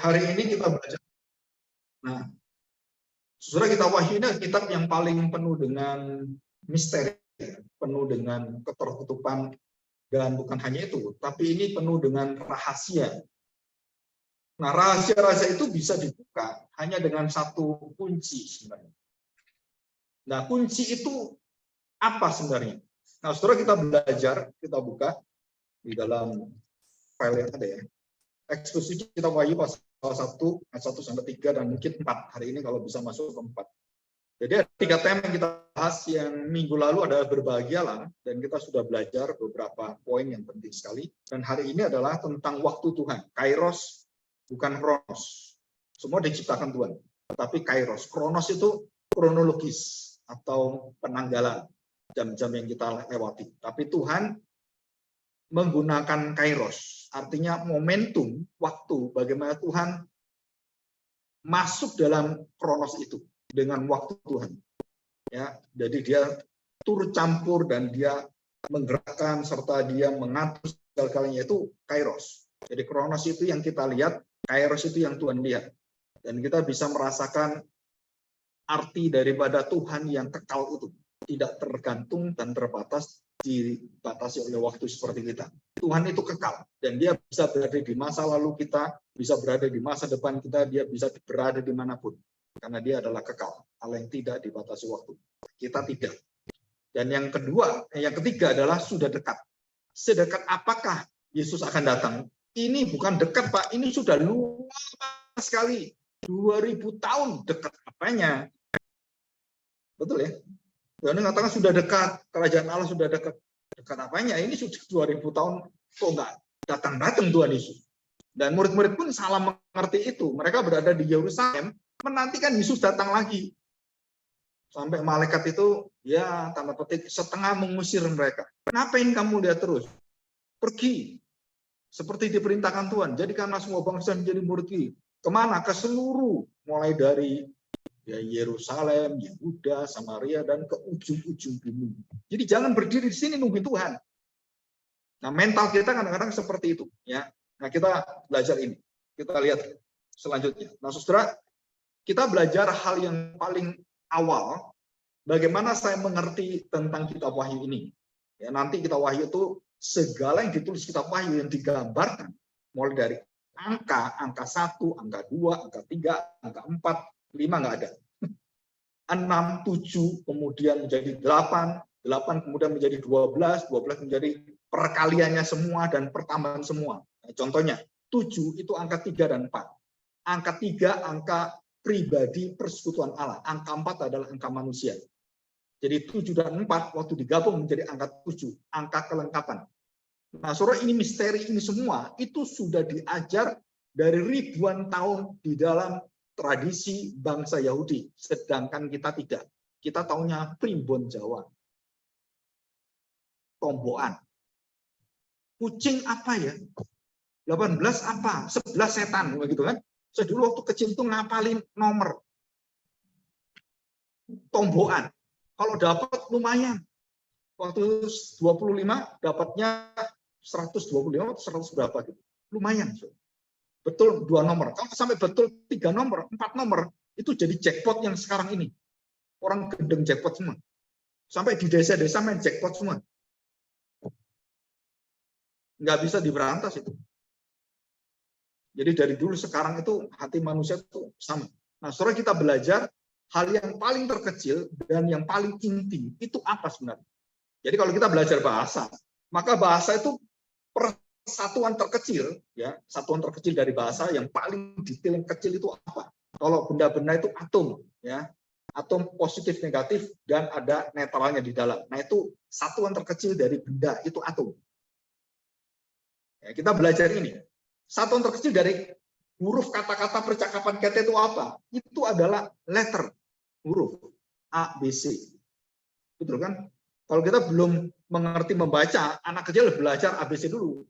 hari ini kita belajar. Nah, Saudara, kitab Wahyu ini kitab yang paling penuh dengan misteri, penuh dengan ketertutupan, dan bukan hanya itu, tapi ini penuh dengan rahasia. Nah, rahasia-rahasia itu bisa dibuka hanya dengan satu kunci sebenarnya. Nah, kunci itu apa sebenarnya? Nah, saudara, kita belajar, kita buka di dalam file yang ada ya. Eksposisi kitab Wahyu pasal 1, ayat 1 sampai 3 dan mungkin 4. Hari ini kalau bisa masuk ke 4. Jadi ada 3 tema yang kita bahas. Yang minggu lalu adalah berbahagialah, dan kita sudah belajar beberapa poin yang penting sekali. Dan hari ini adalah tentang waktu Tuhan, kairos, bukan kronos. Semua diciptakan Tuhan, tapi kairos. Kronos itu kronologis atau penanggalan jam-jam yang kita lewati. Tapi Tuhan menggunakan kairos, artinya momentum waktu, bagaimana Tuhan masuk dalam kronos itu dengan waktu Tuhan. Ya, jadi dia turut campur dan dia menggerakkan serta dia mengatur segala-galanya, itu kairos. Jadi kronos itu yang kita lihat, kairos itu yang Tuhan lihat. Dan kita bisa merasakan arti daripada Tuhan yang kekal itu, tidak tergantung dan terbatas, dibatasi oleh waktu seperti kita. Tuhan itu kekal, dan dia bisa berada di masa lalu kita, bisa berada di masa depan kita, dia bisa berada dimanapun. Karena dia adalah kekal, Allah yang tidak dibatasi waktu. Kita tidak. Dan yang kedua, yang ketiga adalah sudah dekat. Sedekat apakah Yesus akan datang? Ini bukan dekat, Pak, ini sudah luar sekali. 2000 tahun, dekat apanya? Betul ya? Tuhan mengatakan sudah dekat, kerajaan Allah sudah dekat. Dekat apanya? Ini sudah 2000 tahun, kok enggak datang-datang Tuhan Yesus. Dan murid-murid pun salah mengerti itu. Mereka berada di Yerusalem, menantikan Yesus datang lagi. Sampai malaikat itu, ya tanda petik, setengah mengusir mereka. Ngapain kamu lihat terus? Pergi. Seperti diperintahkan Tuhan. Jadikanlah semua bangsa menjadi murid. Kemana? Ke seluruh, mulai dari ya, Yerusalem, Yehuda, Samaria, dan ke ujung-ujung bumi. Jadi jangan berdiri di sini nungguin Tuhan. Nah, mental kita kadang-kadang seperti itu. Ya. Nah, kita belajar ini. Kita lihat selanjutnya. Nah, saudara, kita belajar hal yang paling awal, bagaimana saya mengerti tentang kitab Wahyu ini. Ya, nanti kitab Wahyu itu segala yang ditulis kitab Wahyu yang digambarkan, mulai dari angka 1, angka 2, angka 3, angka 4, 5 nggak ada. 6, 7, kemudian menjadi 8, 8 kemudian menjadi 12, 12 menjadi perkaliannya semua dan pertambahan semua. Nah, contohnya, 7 itu angka 3 dan 4. Angka 3, angka pribadi persekutuan Allah. Angka 4 adalah angka manusia. Jadi 7 dan 4 waktu digabung menjadi angka 7, angka kelengkapan. Nah, saudara, ini misteri ini semua itu sudah diajar dari ribuan tahun di dalam tradisi bangsa Yahudi, sedangkan kita tidak. Kita taunya primbon Jawa. Tombokan. Kucing apa ya? 18 apa? 11 setan, begitu kan? Saya dulu waktu kecil tuh ngapalin nomor. Tombokan. Kalau dapat lumayan. Waktu 25 dapatnya 125 atau 100 berapa gitu. Lumayan. Betul 2 nomor. Kalau sampai betul 3 nomor, 4 nomor, itu jadi jackpot yang sekarang ini. Orang gendeng jackpot semua. Sampai di desa-desa main jackpot semua. Nggak bisa diberantas itu. Jadi dari dulu sekarang itu hati manusia itu sama. Nah, saudara, kita belajar hal yang paling terkecil dan yang paling inti itu apa sebenarnya? Jadi kalau kita belajar bahasa, maka bahasa itu persatuan terkecil, ya, satuan terkecil dari bahasa yang paling detail yang kecil itu apa? Kalau benda-benda itu atom, ya, atom positif negatif dan ada netralnya di dalam. Nah, itu satuan terkecil dari benda itu atom. Ya, kita belajar ini. Satuan terkecil dari huruf kata-kata percakapan kita itu apa? Itu adalah letter, huruf A, B, C. Betul kan? Kalau kita belum mengerti membaca, anak kecil belajar ABC dulu.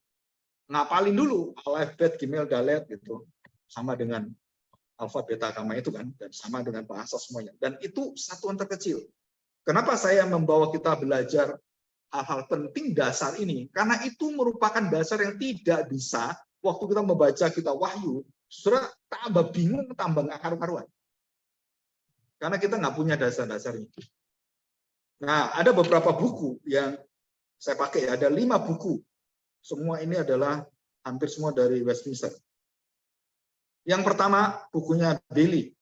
Ngapalin dulu, alif, bet, gimel, dalet, gitu. Sama dengan alfa, beta, gamma itu kan. Dan sama dengan bahasa semuanya. Dan itu satuan terkecil. Kenapa saya membawa kita belajar hal-hal penting dasar ini? Karena itu merupakan dasar yang tidak bisa, waktu kita membaca kitab Wahyu, Saudara tambah bingung, tambah nggak karu-karuan. Karena kita nggak punya dasar-dasarnya. Nah, ada beberapa buku yang saya pakai, ada 5 buku. Semua ini adalah hampir semua dari Westminster. Yang pertama, bukunya Bailey,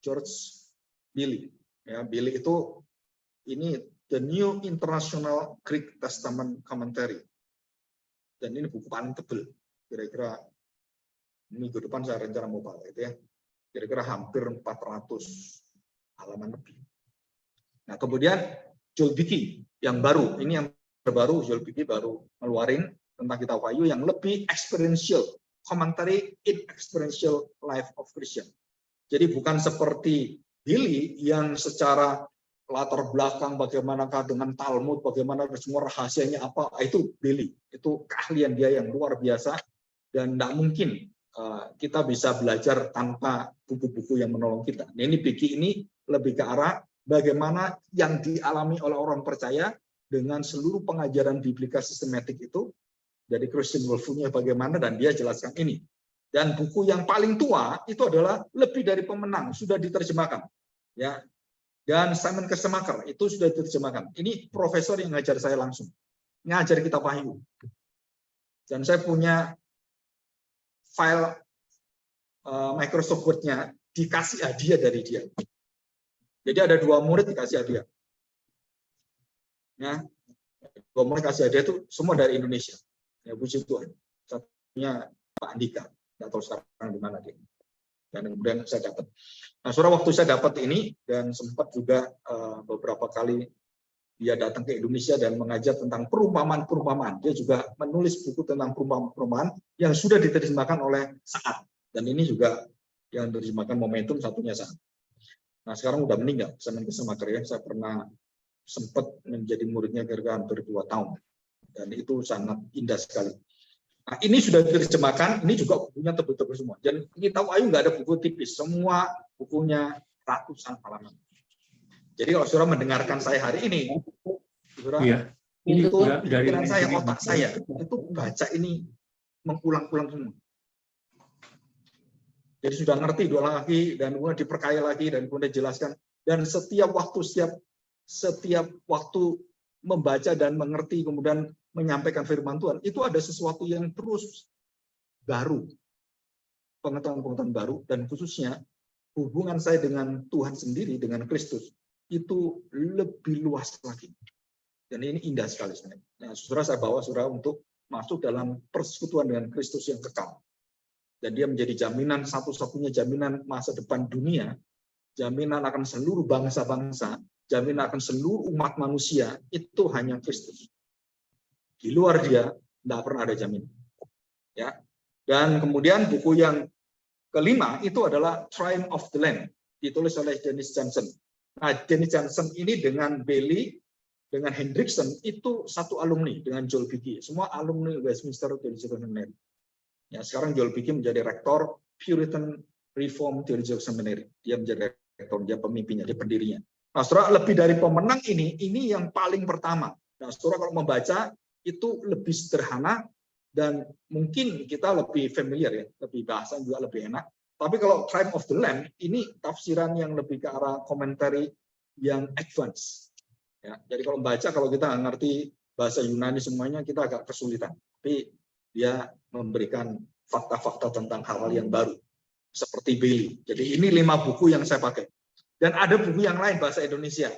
George Bailey. Ya, Bailey itu ini The New International Greek Testament Commentary. Dan ini buku paling tebal. Kira-kira minggu depan saya rencana mau pakai itu ya. Kira-kira hampir 400 halaman lebih. Nah, kemudian Joel Beeke yang baru, ini yang terbaru, Joel Beeke baru ngeluarin tentang kitab Wahyu yang lebih experiential, commentary in experiential life of Christian. Jadi bukan seperti Bailey yang secara latar belakang bagaimanakah dengan Talmud, bagaimana semua rahasianya apa, itu Bailey. Itu keahlian dia yang luar biasa dan tidak mungkin kita bisa belajar tanpa buku-buku yang menolong kita. Nah, ini Beeke ini lebih ke arah bagaimana yang dialami oleh orang percaya dengan seluruh pengajaran biblika sistematik itu, dari Christian worldview-nya bagaimana, dan dia jelaskan ini. Dan buku yang paling tua itu adalah Lebih dari Pemenang, sudah diterjemahkan. Ya. Dan Simon Kistemaker itu sudah diterjemahkan. Ini profesor yang ngajar saya langsung. Ngajar kitab Wahyu. Dan saya punya file Microsoft Word-nya dikasih hadiah dari dia. Jadi ada 2 murid dikasih hadiah. Ya, 2 murid kasih hadiah itu semua dari Indonesia. Ya, puji Tuhan. Satunya Pak Andika, nggak tahu sekarang di mana dia. Dan kemudian saya dapat. Nah, saudara, waktu saya dapat ini dan sempat juga beberapa kali dia datang ke Indonesia dan mengajar tentang perumpamaan-perumpamaan. Dia juga menulis buku tentang perumpamaan-perumpamaan yang sudah diterjemahkan oleh Saat. Dan ini juga yang diterjemahkan Momentum, satunya Saat. Nah, sekarang udah meninggal, Simon Kistemaker ya. Saya pernah sempat menjadi muridnya kira-kira hampir 2 tahun. Dan itu sangat indah sekali. Nah, ini sudah diterjemahkan, ini juga bukunya tebel-tebel semua. Dan kitab Wahyu nggak ada buku tipis, semua bukunya ratusan halaman. Jadi kalau saudara mendengarkan saya hari ini, saudara, ini itu pikiran saya, otak saya, itu baca ini mengulang-ulang semua. Jadi sudah ngerti 2 lagi, dan kemudian diperkaya lagi, dan kemudian dijelaskan. Dan setiap waktu membaca dan mengerti, kemudian menyampaikan firman Tuhan, itu ada sesuatu yang terus baru. Pengetahuan-pengetahuan baru, dan khususnya hubungan saya dengan Tuhan sendiri, dengan Kristus, itu lebih luas lagi. Dan ini indah sekali sebenarnya. Nah, saudara, saya bawa saudara untuk masuk dalam persekutuan dengan Kristus yang kekal. Dan dia menjadi jaminan, satu-satunya jaminan masa depan dunia, jaminan akan seluruh bangsa-bangsa, jaminan akan seluruh umat manusia, itu hanya Kristus. Di luar dia, tidak pernah ada jaminan. Ya. Dan kemudian buku yang kelima, itu adalah Triumph of the Lamb, ditulis oleh Dennis Johnson. Nah, Dennis Johnson ini dengan Bailey, dengan Hendrickson, itu satu alumni dengan Joel Beeke. Semua alumni Westminster Theological Seminary. Ya, sekarang Joel Beeke menjadi rektor Puritan Reform Theological Seminary. Dia menjadi rektor, dia pemimpinnya, dia pendirinya. Nah, saudara, Lebih dari Pemenang ini yang paling pertama. Nah, saudara, kalau membaca itu lebih sederhana dan mungkin kita lebih familiar ya, lebih bahasa juga lebih enak. Tapi kalau Triumph of the Lamb ini tafsiran yang lebih ke arah komentari yang advance. Ya, jadi kalau membaca, kalau kita nggak ngerti bahasa Yunani semuanya, kita agak kesulitan. Tapi dia memberikan fakta-fakta tentang hal-hal yang baru, seperti Bailey. Jadi ini 5 buku yang saya pakai. Dan ada buku yang lain bahasa Indonesia.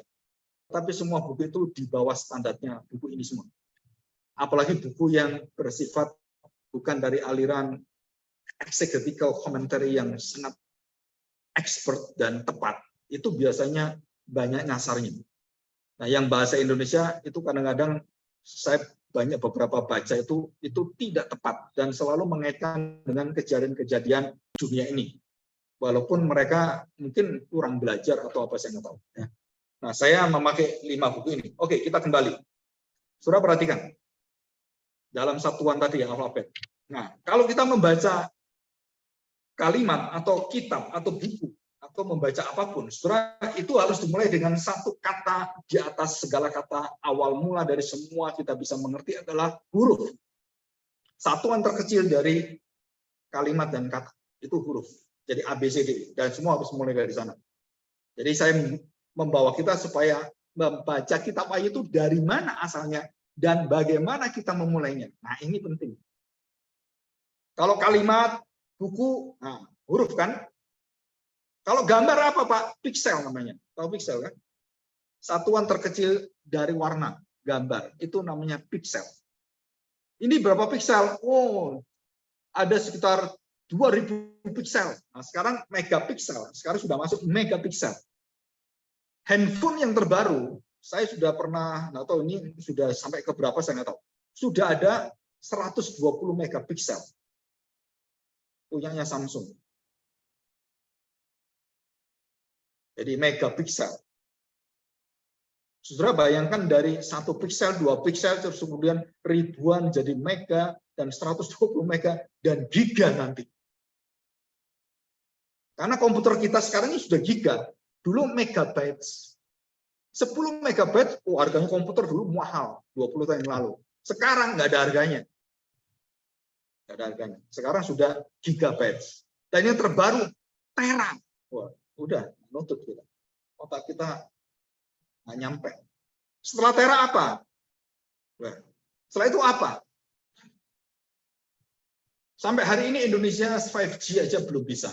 Tapi semua buku itu di bawah standarnya buku ini semua. Apalagi buku yang bersifat bukan dari aliran exegetical commentary yang sangat expert dan tepat. Itu biasanya banyak nyasarnya. Nah, yang bahasa Indonesia itu kadang-kadang saya banyak beberapa baca itu tidak tepat dan selalu mengaitkan dengan kejadian-kejadian dunia ini. Walaupun mereka mungkin kurang belajar atau apa, saya nggak tahu. Nah, saya memakai 5 buku ini. Oke, kita kembali. Saudara perhatikan. Dalam satuan tadi ya, alfabet. Nah, kalau kita membaca kalimat atau kitab atau buku atau membaca apapun, saudara, itu harus dimulai dengan satu kata di atas segala kata. Awal mula dari semua kita bisa mengerti adalah huruf. Satuan terkecil dari kalimat dan kata. Itu huruf. Jadi ABCD dan semua harus mulai dari sana. Jadi saya membawa kita supaya membaca kitab Wahyu itu dari mana asalnya dan bagaimana kita memulainya. Nah, ini penting. Kalau kalimat, buku, nah, huruf kan? Kalau gambar apa, Pak? Piksel namanya. Tahu piksel kan? Satuan terkecil dari warna gambar. Itu namanya piksel. Ini berapa piksel? Oh, ada sekitar 2000 piksel. Nah, sekarang megapiksel. Sekarang sudah masuk megapiksel. Handphone yang terbaru, saya sudah pernah, nggak tahu ini sudah sampai ke berapa, saya nggak tahu. Sudah ada 120 megapiksel. Punyanya Samsung. Jadi megapiksel. Saudara bayangkan dari 1 piksel, 2 piksel, terus kemudian ribuan jadi mega, dan 120 mega, dan giga nanti. Karena komputer kita sekarang ini sudah giga. Dulu megabytes. 10 megabytes, oh harganya komputer dulu mahal, 20 tahun yang lalu. Sekarang nggak ada harganya. Nggak ada harganya. Sekarang sudah gigabytes. Dan yang terbaru, tera. Wah, udah, nutut kita. Otak kita nggak nyampe. Setelah tera apa? Nah, setelah itu apa? Sampai hari ini Indonesia 5G aja belum bisa.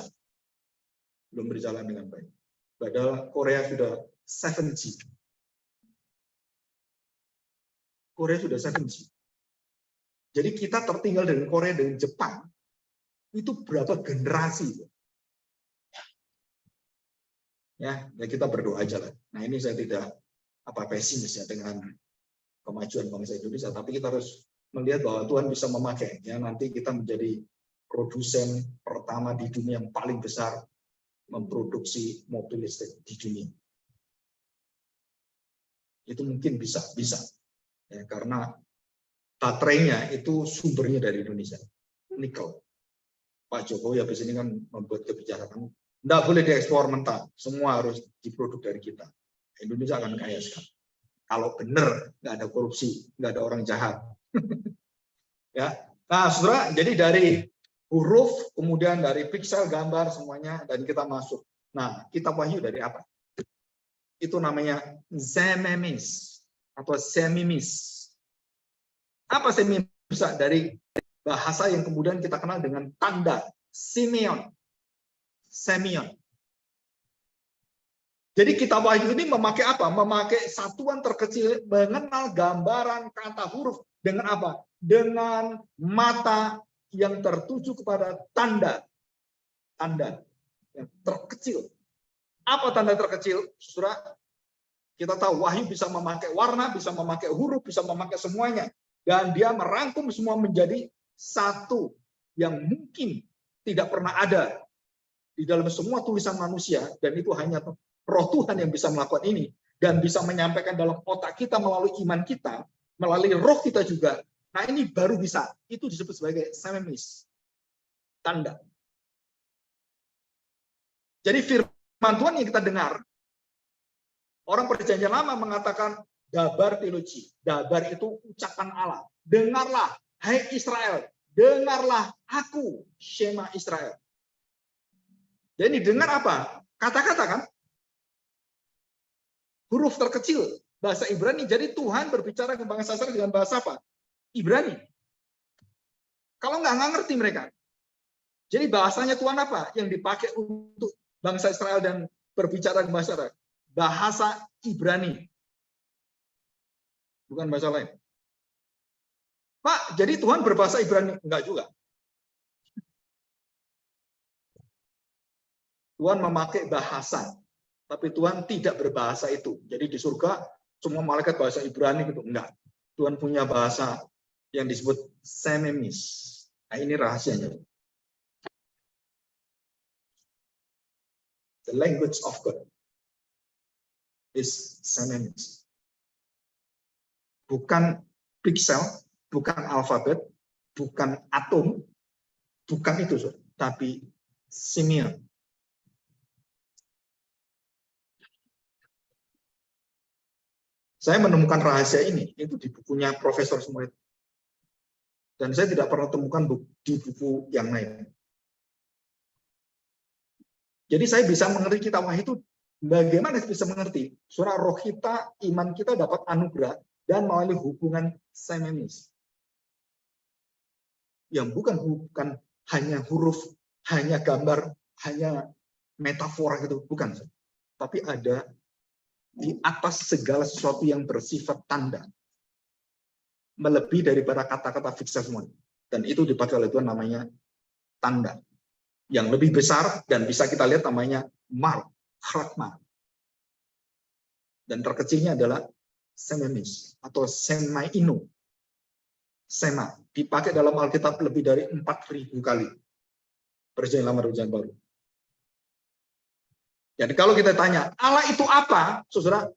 Belum berjalan dengan baik. Padahal Korea sudah 7G. Korea sudah 7G. Jadi kita tertinggal dengan Korea dan Jepang. Itu berapa generasi? Ya kita berdoa aja lah. Nah, ini saya tidak pesimis ya dengan kemajuan bangsa Indonesia, tapi kita harus melihat bahwa Tuhan bisa memakai. Ya, nanti kita menjadi produsen pertama di dunia yang paling besar memproduksi mobil listrik di dunia. Itu mungkin bisa. Ya, karena baterainya itu sumbernya dari Indonesia, nikel. Pak Jokowi habis ini kan membuat kebijakan, tidak boleh diekspor mentah, semua harus diproduk dari kita. Indonesia akan kaya sekali. Kalau benar, nggak ada korupsi, nggak ada orang jahat. Ya, nah, saudara, jadi dari huruf, kemudian dari piksel, gambar, semuanya, dan kita masuk. Nah, kitab Wahyu dari apa? Itu namanya Zememis atau Semimis. Apa Semimis? Dari bahasa yang kemudian kita kenal dengan tanda Simeon. Semion. Jadi kitab Wahyu ini memakai apa? Memakai satuan terkecil, mengenal gambaran kata huruf dengan apa? Dengan mata yang tertuju kepada tanda. Tanda yang terkecil. Apa tanda terkecil? Saudara, kita tahu Wahyu bisa memakai warna, bisa memakai huruf, bisa memakai semuanya. Dan dia merangkum semua menjadi satu yang mungkin tidak pernah ada di dalam semua tulisan manusia, dan itu hanya Roh Tuhan yang bisa melakukan ini dan bisa menyampaikan dalam otak kita melalui iman kita, melalui roh kita juga. Nah, ini baru bisa. Itu disebut sebagai Semimis. Tanda. Jadi firman Tuhan yang kita dengar, orang Perjanjian Lama mengatakan dabar teologi. Dabar itu ucapan Allah. Dengarlah, hai Israel. Dengarlah aku, Shema Israel. Jadi dengar apa? Kata-kata kan? Huruf terkecil, bahasa Ibrani. Jadi Tuhan berbicara ke bangsa Israel dengan bahasa apa? Ibrani. Kalau nggak ngerti mereka. Jadi bahasanya Tuhan apa? Yang dipakai untuk bangsa Israel dan berbicara ke bahasa Israel? Bahasa Ibrani. Bukan bahasa lain. Pak, jadi Tuhan berbahasa Ibrani? Enggak juga. Tuhan memakai bahasa, tapi Tuhan tidak berbahasa itu. Jadi di surga semua malaikat bahasa Ibrani gitu, enggak. Tuhan punya bahasa yang disebut Semimis. Nah, ini rahasianya. The language of God is Semimis. Bukan piksel, bukan alfabet, bukan atom, bukan itu, tapi Simeon. Saya menemukan rahasia ini, itu di bukunya Profesor semua itu. Dan saya tidak pernah temukan di buku yang lain. Jadi saya bisa mengerti kitab Wahyu itu bagaimana bisa mengerti? Surah roh kita, iman kita dapat anugerah dan melalui hubungan semenis. Yang bukan hanya huruf, hanya gambar, hanya metafora gitu, bukan. Tapi ada di atas segala sesuatu yang bersifat tanda. Melebihi daripada kata-kata fiksi semua. Dan itu dipakai oleh Tuhan namanya tanda. Yang lebih besar dan bisa kita lihat namanya mark, khatma. Dan terkecilnya adalah semenis atau semainu. Sema dipakai dalam Alkitab lebih dari 4.000 kali. Perjanjian Lama dan Perjanjian Baru. Jadi kalau kita tanya, Allah itu apa? Saudara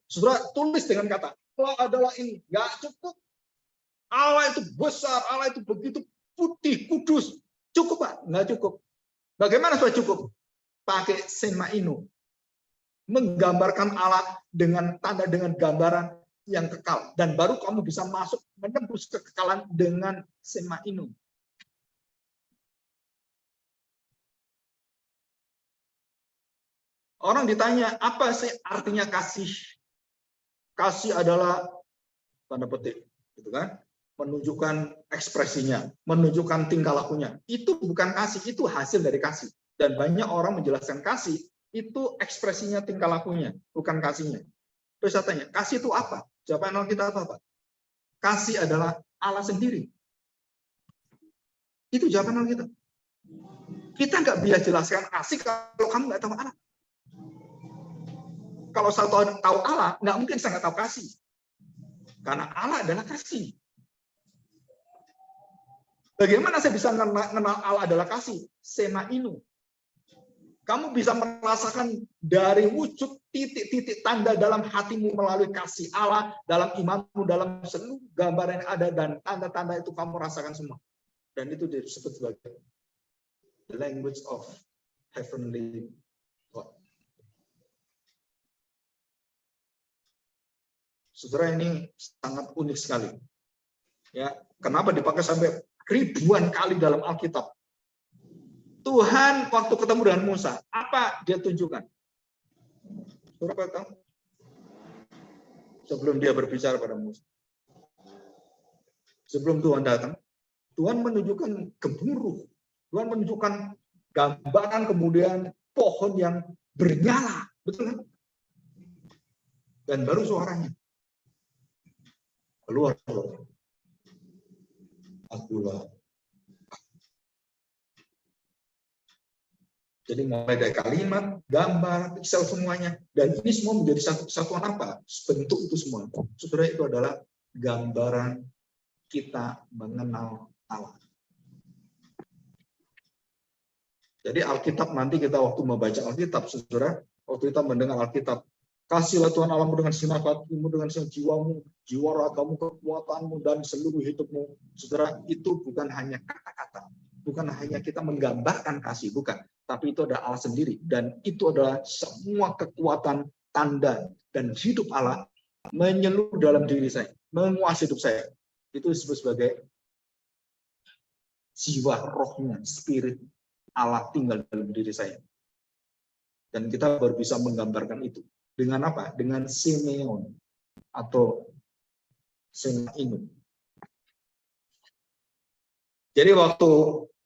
tulis dengan kata, Allah adalah ini. Nggak cukup. Allah itu besar, Allah itu begitu putih, kudus. Cukup, Pak? Nggak cukup. Bagaimana supaya cukup? Pakai semainu. Menggambarkan Allah dengan tanda, dengan gambaran yang kekal. Dan baru kamu bisa masuk, menembus kekekalan dengan semainu. Orang ditanya, apa sih artinya kasih? Kasih adalah, tanda petik, gitu kan? Menunjukkan ekspresinya, menunjukkan tingkah lakunya. Itu bukan kasih, itu hasil dari kasih. Dan banyak orang menjelaskan kasih, itu ekspresinya, tingkah lakunya, bukan kasihnya. Terus saya tanya, kasih itu apa? Jawaban kita apa? Kasih adalah Allah sendiri. Itu jawaban kita. Kita nggak bisa jelaskan kasih kalau kamu nggak tahu Allah. Kalau saya tahu Allah, nggak mungkin saya nggak tahu kasih. Karena Allah adalah kasih. Bagaimana saya bisa mengenal Allah adalah kasih? Semainu. Kamu bisa merasakan dari wujud titik-titik tanda dalam hatimu melalui kasih Allah, dalam imanmu, dalam seluruh gambar yang ada, dan tanda-tanda itu kamu rasakan semua. Dan itu disebut sebagai language of heavenly God. Saudara, ini sangat unik sekali. Ya, kenapa dipakai sampai ribuan kali dalam Alkitab? Tuhan waktu ketemu dengan Musa, apa dia tunjukkan? Saudara tahu? Sebelum dia berbicara pada Musa. Sebelum Tuhan datang, Tuhan menunjukkan gemuruh. Tuhan menunjukkan gambaran kemudian pohon yang bernyala. Betul kan? Dan baru suaranya. Keluar. Akulah. Jadi mulai dari kalimat, gambar, piksel semuanya. Dan ini semua menjadi satu kesatuan apa? Bentuk itu semua. Saudara, itu adalah gambaran kita mengenal Allah. Jadi Alkitab nanti kita waktu membaca Alkitab, saudara, waktu kita mendengar Alkitab, kasihlah Tuhan Allahmu dengan segenap hatimu, dengan segenap jiwamu, jiwa ragamu, kekuatanmu, dan seluruh hidupmu. Saudara, itu bukan hanya kata-kata, bukan hanya kita menggambarkan kasih, bukan. Tapi itu ada Allah sendiri. Dan itu adalah semua kekuatan, tanda, dan hidup Allah menyeluruh dalam diri saya, menguasai hidup saya. Itu disebut sebagai jiwa rohnya, spirit Allah tinggal dalam diri saya. Dan kita baru bisa menggambarkan itu. Dengan apa? Dengan semeon atau semainu. Jadi waktu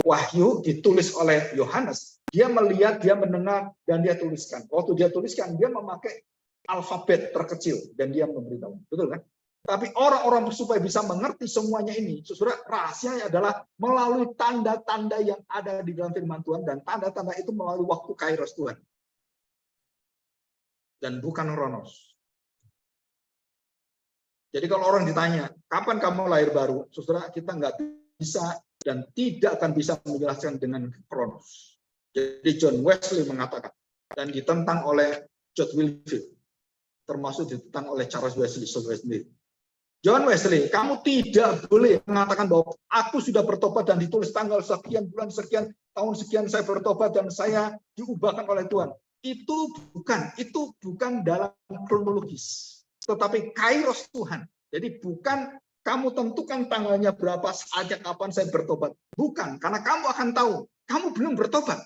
Wahyu ditulis oleh Yohanes, dia melihat, dia mendengar, dan dia tuliskan. Waktu dia tuliskan, dia memakai alfabet terkecil dan dia memberitahu. Betul kan? Tapi orang-orang supaya bisa mengerti semuanya ini, saudara, rahasianya adalah melalui tanda-tanda yang ada di dalam firman Tuhan, dan tanda-tanda itu melalui waktu kairos Tuhan. Dan bukan Kronos. Jadi kalau orang ditanya, kapan kamu lahir baru? Saudara, kita nggak bisa dan tidak akan bisa menjelaskan dengan Kronos. Jadi John Wesley mengatakan, dan ditentang oleh George Whitefield, termasuk ditentang oleh Charles Wesley, saudara sendiri. John Wesley, kamu tidak boleh mengatakan bahwa aku sudah bertobat dan ditulis tanggal sekian, bulan sekian, tahun sekian saya bertobat dan saya diubahkan oleh Tuhan. Itu bukan dalam kronologis, tetapi kairos Tuhan. Jadi bukan kamu tentukan tanggalnya berapa, saatnya kapan saya bertobat. Bukan, karena kamu akan tahu, kamu belum bertobat.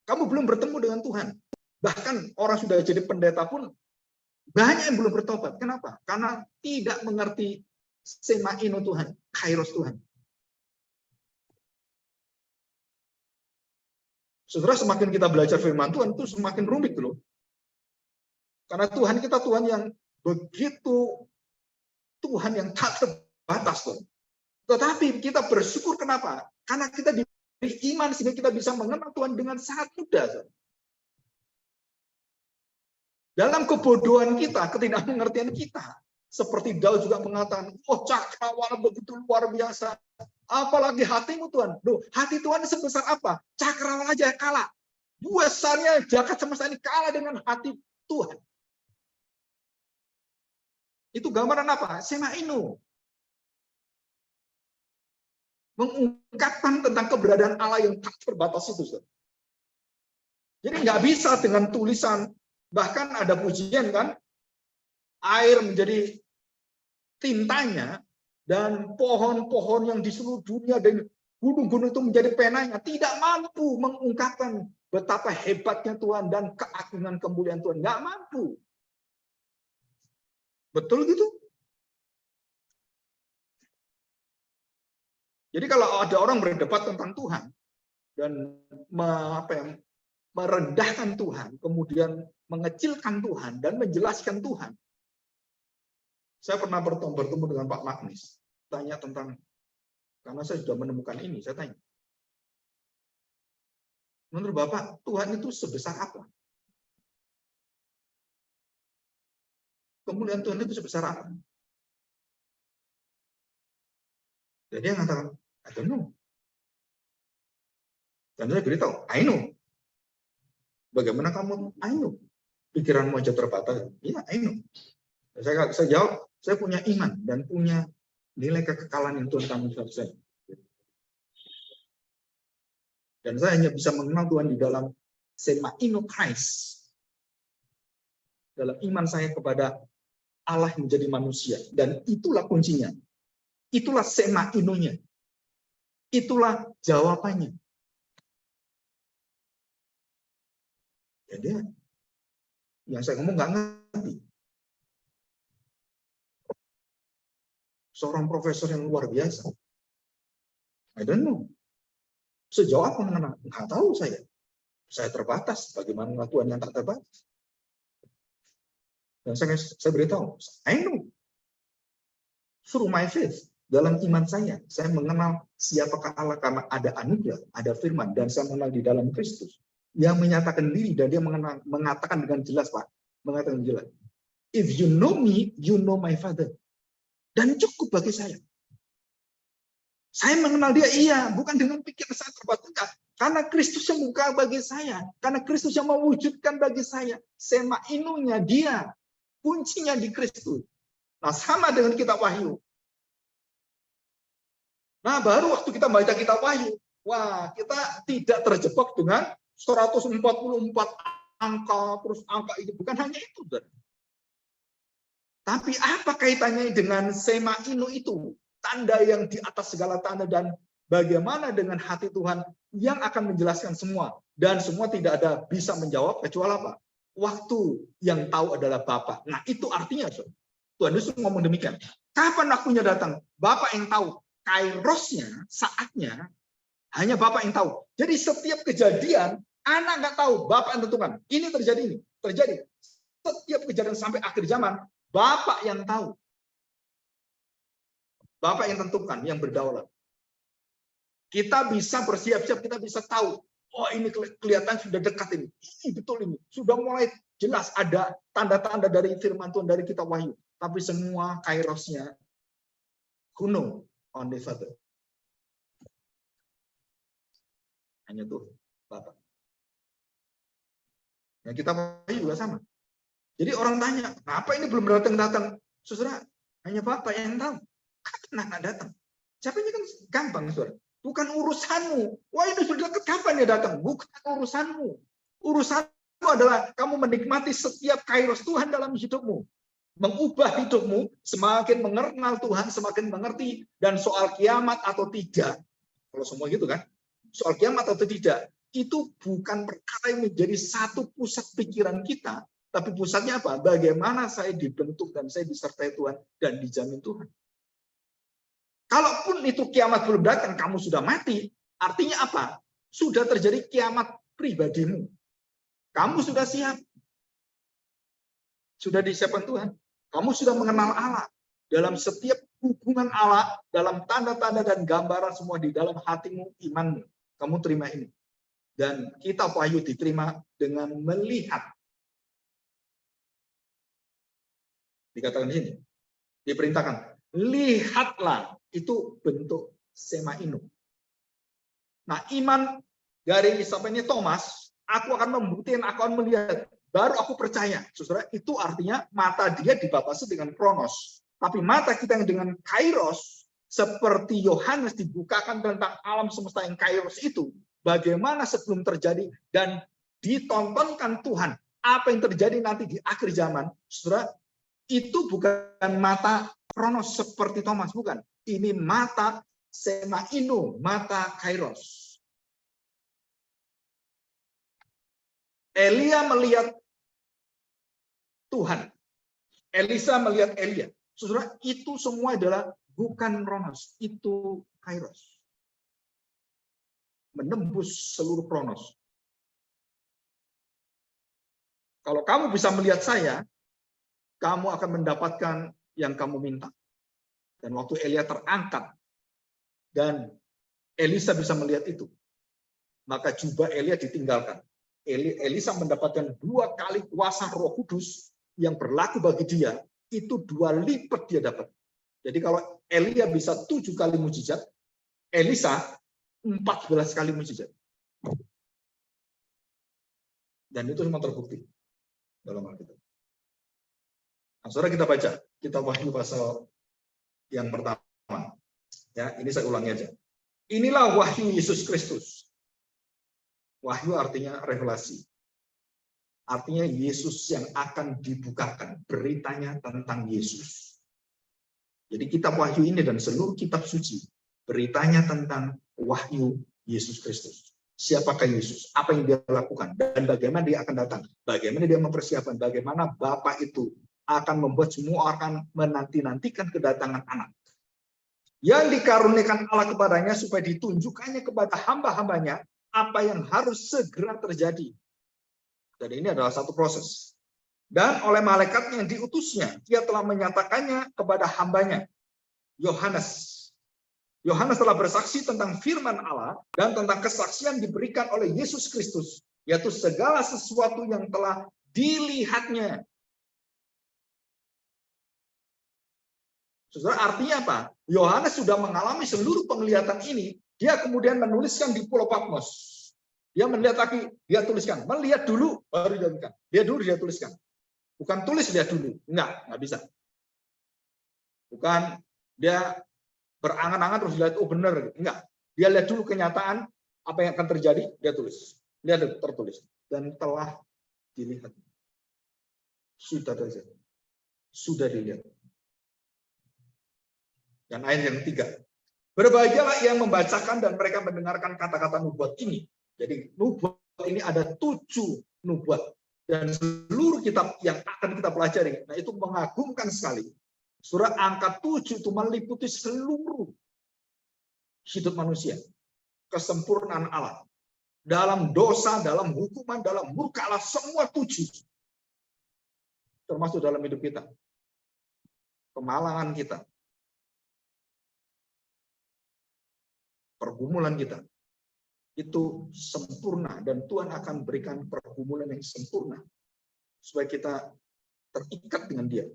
Kamu belum bertemu dengan Tuhan. Bahkan orang sudah jadi pendeta pun banyak yang belum bertobat. Kenapa? Karena tidak mengerti semaino Tuhan, kairos Tuhan. Saudara, semakin kita belajar firman Tuhan itu semakin rumit loh. Karena Tuhan kita Tuhan yang begitu, Tuhan yang tak terbatas loh. Tetapi kita bersyukur kenapa? Karena kita diberi iman sehingga kita bisa mengenal Tuhan dengan sangat mudah. Dalam kebodohan kita, ketidakmengertian kita, seperti Daud juga mengatakan, oh cakrawala begitu luar biasa. Apalagi hatimu Tuhan. Duh, hati Tuhan sebesar apa? Cakrawala aja kalah. Besarnya jagat semesta ini kalah dengan hati Tuhan. Itu gambaran apa? Semaino. Mengungkapkan tentang keberadaan Allah yang tak terbatas itu. Jadi nggak bisa dengan tulisan. Bahkan ada pujian kan, air menjadi tintanya, dan pohon-pohon yang di seluruh dunia dan gunung-gunung itu menjadi penanya, tidak mampu mengungkapkan betapa hebatnya Tuhan dan keagungan kemuliaan Tuhan. Nggak mampu. Betul gitu? Jadi kalau ada orang berdebat tentang Tuhan dan merendahkan Tuhan, kemudian mengecilkan Tuhan dan menjelaskan Tuhan. Saya pernah bertemu dengan Pak Magnis, tanya tentang, karena saya sudah menemukan ini, saya tanya, menurut Bapak, Tuhan itu sebesar apa? Kemuliaan Tuhan itu sebesar apa? Jadi dia mengatakan, I don't know. Dan saya beritahu, I know. Bagaimana kamu? I know. Pikiranmu aja terbatas. Iya, I know. Saya jawab, saya punya iman dan punya nilai kekekalan yang Tuhan tanggung jawab saya. Dan saya hanya bisa mengenal Tuhan di dalam semaino Christ. Dalam iman saya kepada Allah menjadi manusia. Dan itulah kuncinya. Itulah semainonya. Itulah jawabannya. Jadi yang saya ngomong nggak ngerti. Seorang profesor yang luar biasa. I don't know. Sejauh apa mengenal? Nggak tahu saya. Saya terbatas. Bagaimana Tuhan yang tak terbatas? Dan saya beritahu, I know. Through my faith. Dalam iman saya mengenal siapakah Allah karena ada anugerah, ada firman, dan saya mengenal di dalam Kristus. Yang menyatakan diri dan dia mengatakan dengan jelas, Pak. Mengatakan jelas. If you know me, you know my Father. Dan cukup bagi saya. Saya mengenal dia, iya, bukan dengan pikiran saya terbatas, enggak. Karena Kristus yang buka bagi saya. Karena Kristus yang mewujudkan bagi saya. Semainunya dia. Kuncinya di Kristus. Nah, sama dengan kitab Wahyu. Nah, baru waktu kita baca kitab Wahyu, wah, kita tidak terjebak dengan 144 angka, terus angka itu. Bukan hanya itu. Tapi apa kaitannya dengan semaino itu? Tanda yang di atas segala tanda, dan bagaimana dengan hati Tuhan yang akan menjelaskan semua. Dan semua tidak ada bisa menjawab kecuali apa? Waktu yang tahu adalah Bapa. Nah, itu artinya, Tuhan Yesus ngomong demikian. Kapan waktunya datang? Bapa yang tahu. Kairosnya, saatnya, hanya Bapa yang tahu. Jadi setiap kejadian, anak nggak tahu, Bapa yang tentukan. Ini terjadi, ini terjadi. Setiap kejadian sampai akhir zaman, Bapa yang tahu. Bapa yang tentukan, yang berdaulat. Kita bisa bersiap-siap, kita bisa tahu. Oh, ini kelihatan sudah dekat ini. Ini betul ini. Sudah mulai jelas ada tanda-tanda dari firman Tuhan, dari kitab Wahyu. Tapi semua kairosnya, who know only Father. Hanya tuh Bapa. Nah, kitab Wahyu juga sama. Jadi orang tanya, kenapa ini belum datang-datang? Saudara, hanya Bapa yang tahu. Kapan akan datang? Siapa ini kan gampang, saudara. Bukan urusanmu. Wah, ini sudah dekat, kapan dia datang? Bukan urusanmu. Urusanmu adalah kamu menikmati setiap kairos Tuhan dalam hidupmu. Mengubah hidupmu, semakin mengenal Tuhan, semakin mengerti. Dan soal kiamat atau tidak. Kalau semua gitu kan. Soal kiamat atau tidak. itu bukan perkara yang menjadi satu pusat pikiran kita, tapi pusatnya apa? Bagaimana saya dibentuk dan saya disertai Tuhan dan dijamin Tuhan. Kalaupun itu kiamat belum datang, kamu sudah mati, artinya apa? Sudah terjadi kiamat pribadimu. Kamu sudah siap. Sudah disiapkan Tuhan. Kamu sudah mengenal Allah. Dalam setiap hubungan Allah, dalam tanda-tanda dan gambaran semua di dalam hatimu, imanmu. Kamu terima ini. Dan kitab Wahyu diterima dengan melihat. Dikatakan di sini. Diperintahkan. Lihatlah. Itu bentuk semainu. Nah, iman dari sampai ini Thomas, aku akan membuktikan, aku akan melihat. Baru aku percaya. Saudara, itu artinya mata dia dibatasi dengan kronos. Tapi mata kita yang dengan kairos, seperti Yohanes dibukakan tentang alam semesta yang kairos itu, bagaimana sebelum terjadi dan ditontonkan Tuhan, apa yang terjadi nanti di akhir zaman, saudara, itu bukan mata kronos seperti Thomas, bukan. Ini mata semainu, mata kairos. Elia melihat Tuhan. Elisa melihat Elia. Saudara, itu semua adalah bukan kronos, itu kairos. Menembus seluruh kronos. Kalau kamu bisa melihat saya, kamu akan mendapatkan yang kamu minta. Dan waktu Elia terangkat, dan Elisa bisa melihat itu, maka jubah Elia ditinggalkan. Elisa mendapatkan 2 kali kuasa Roh Kudus yang berlaku bagi dia, itu 2 lipat dia dapat. Jadi kalau Elia bisa 7 kali mujizat, Elisa 14 kali mujizat. Dan itu semua terbukti dalam Alkitab. Nah, saudara, kita baca kitab Wahyu pasal yang pertama. Ya, ini saya ulangi aja. Inilah wahyu Yesus Kristus. Wahyu artinya revelasi. Artinya Yesus yang akan dibukakan. Beritanya tentang Yesus. Jadi kitab Wahyu ini dan seluruh kitab suci, beritanya tentang wahyu Yesus Kristus. Siapakah Yesus? Apa yang dia lakukan? Dan bagaimana dia akan datang? Bagaimana dia mempersiapkan? Bagaimana Bapa itu akan membuat semua akan menanti-nantikan kedatangan anak. Yang dikaruniakan Allah kepadanya supaya ditunjukkannya kepada hamba-hambanya apa yang harus segera terjadi. Dan ini adalah satu proses. Dan oleh malaikat yang diutusnya, dia telah menyatakannya kepada hambanya, Yohanes. Yohanes telah bersaksi tentang firman Allah dan tentang kesaksian diberikan oleh Yesus Kristus, yaitu segala sesuatu yang telah dilihatnya. Saudara, artinya apa? Yohanes sudah mengalami seluruh penglihatan ini, dia kemudian menuliskan di Pulau Patmos. Dia melihat lagi, dia tuliskan. Melihat dulu, baru dia tuliskan. Dia dulu, dia tuliskan. Bukan tulis lihat dulu. Enggak bisa. Bukan dia berangan-angan terus lihat, oh benar. Enggak. Dia lihat dulu kenyataan, apa yang akan terjadi, dia tulis. Lihat tertulis. Dan telah dilihat. Sudah terjadi. Sudah dilihat. Dan ayat yang 3. Berbahagialah yang membacakan dan mereka mendengarkan kata-kata nubuat ini. Jadi nubuat ini ada 7 nubuat. Dan seluruh kitab yang akan kita pelajari, nah itu mengagumkan sekali. Surah angka 7 itu meliputi seluruh hidup manusia. Kesempurnaan Allah. Dalam dosa, dalam hukuman, dalam murka Allah, semua 7. Termasuk dalam hidup kita. Kemalangan kita. Pergumulan kita itu sempurna dan Tuhan akan berikan pergumulan yang sempurna supaya kita terikat dengan Dia.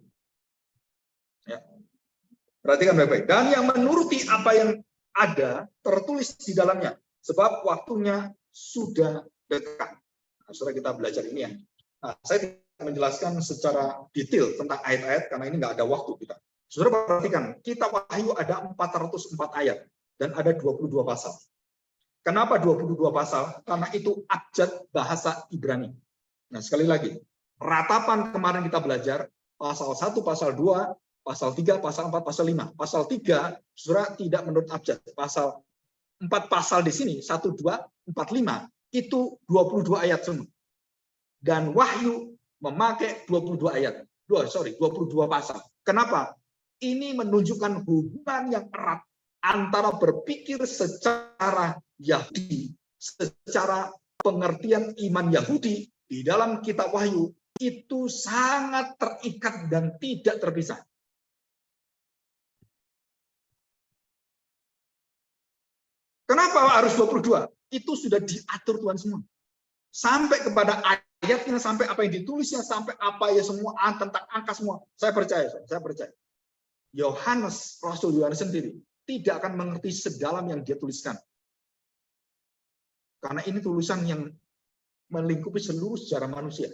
Ya. Perhatikan baik-baik. Dan yang menuruti apa yang ada tertulis di dalamnya, sebab waktunya sudah dekat. Nah, saudara, kita belajar ini ya. Nah, saya tidak menjelaskan secara detail tentang ayat-ayat karena ini nggak ada waktu kita. Saudara perhatikan, kitab Wahyu ada 404 ayat. Dan ada 22 pasal. Kenapa 22 pasal? Karena itu abjad bahasa Ibrani. Nah, sekali lagi, ratapan kemarin kita belajar, pasal 1, pasal 2, pasal 3, pasal 4, pasal 5. Pasal 3, saudara tidak menurut abjad. Pasal 4 pasal di sini, 1, 2, 4, 5. itu 22 ayat semua. Dan Wahyu memakai 22 ayat. 22 pasal. Kenapa? Ini menunjukkan hubungan yang erat antara berpikir secara Yahudi, secara pengertian iman Yahudi di dalam kitab Wahyu itu sangat terikat dan tidak terpisah. Kenapa harus 22? Itu sudah diatur Tuhan semua. Sampai kepada ayatnya, sampai apa yang ditulisnya, sampai apa ya semua tentang angka semua. Saya percaya. Rasul Yohanes sendiri tidak akan mengerti sedalam yang dia tuliskan. Karena ini tulisan yang melingkupi seluruh sejarah manusia.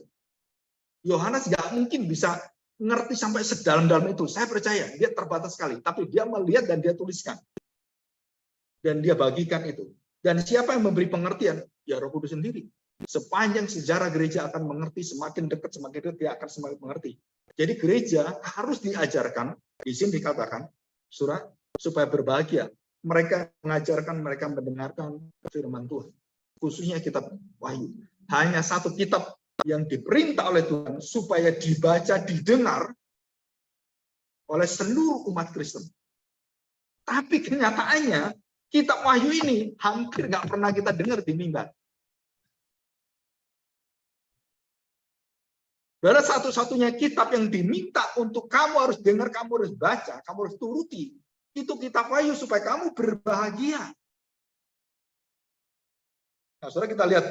Yohanes nggak mungkin bisa ngerti sampai sedalam-dalam itu. Saya percaya, dia terbatas sekali. Tapi dia melihat dan dia tuliskan. Dan dia bagikan itu. Dan siapa yang memberi pengertian? Ya Roh Kudus sendiri. Sepanjang sejarah gereja akan mengerti, semakin dekat dia akan semakin mengerti. Jadi gereja harus diajarkan, di sini dikatakan, surat, supaya berbahagia. Mereka mengajarkan, mereka mendengarkan firman Tuhan. Khususnya kitab Wahyu. Hanya satu kitab yang diperintah oleh Tuhan supaya dibaca, didengar oleh seluruh umat Kristen. Tapi kenyataannya, kitab Wahyu ini hampir nggak pernah kita dengar di mimbar. Karena satu-satunya kitab yang diminta untuk kamu harus dengar, kamu harus baca, kamu harus turuti. Itu kitab Wahyu supaya kamu berbahagia. Nah, saudara kita lihat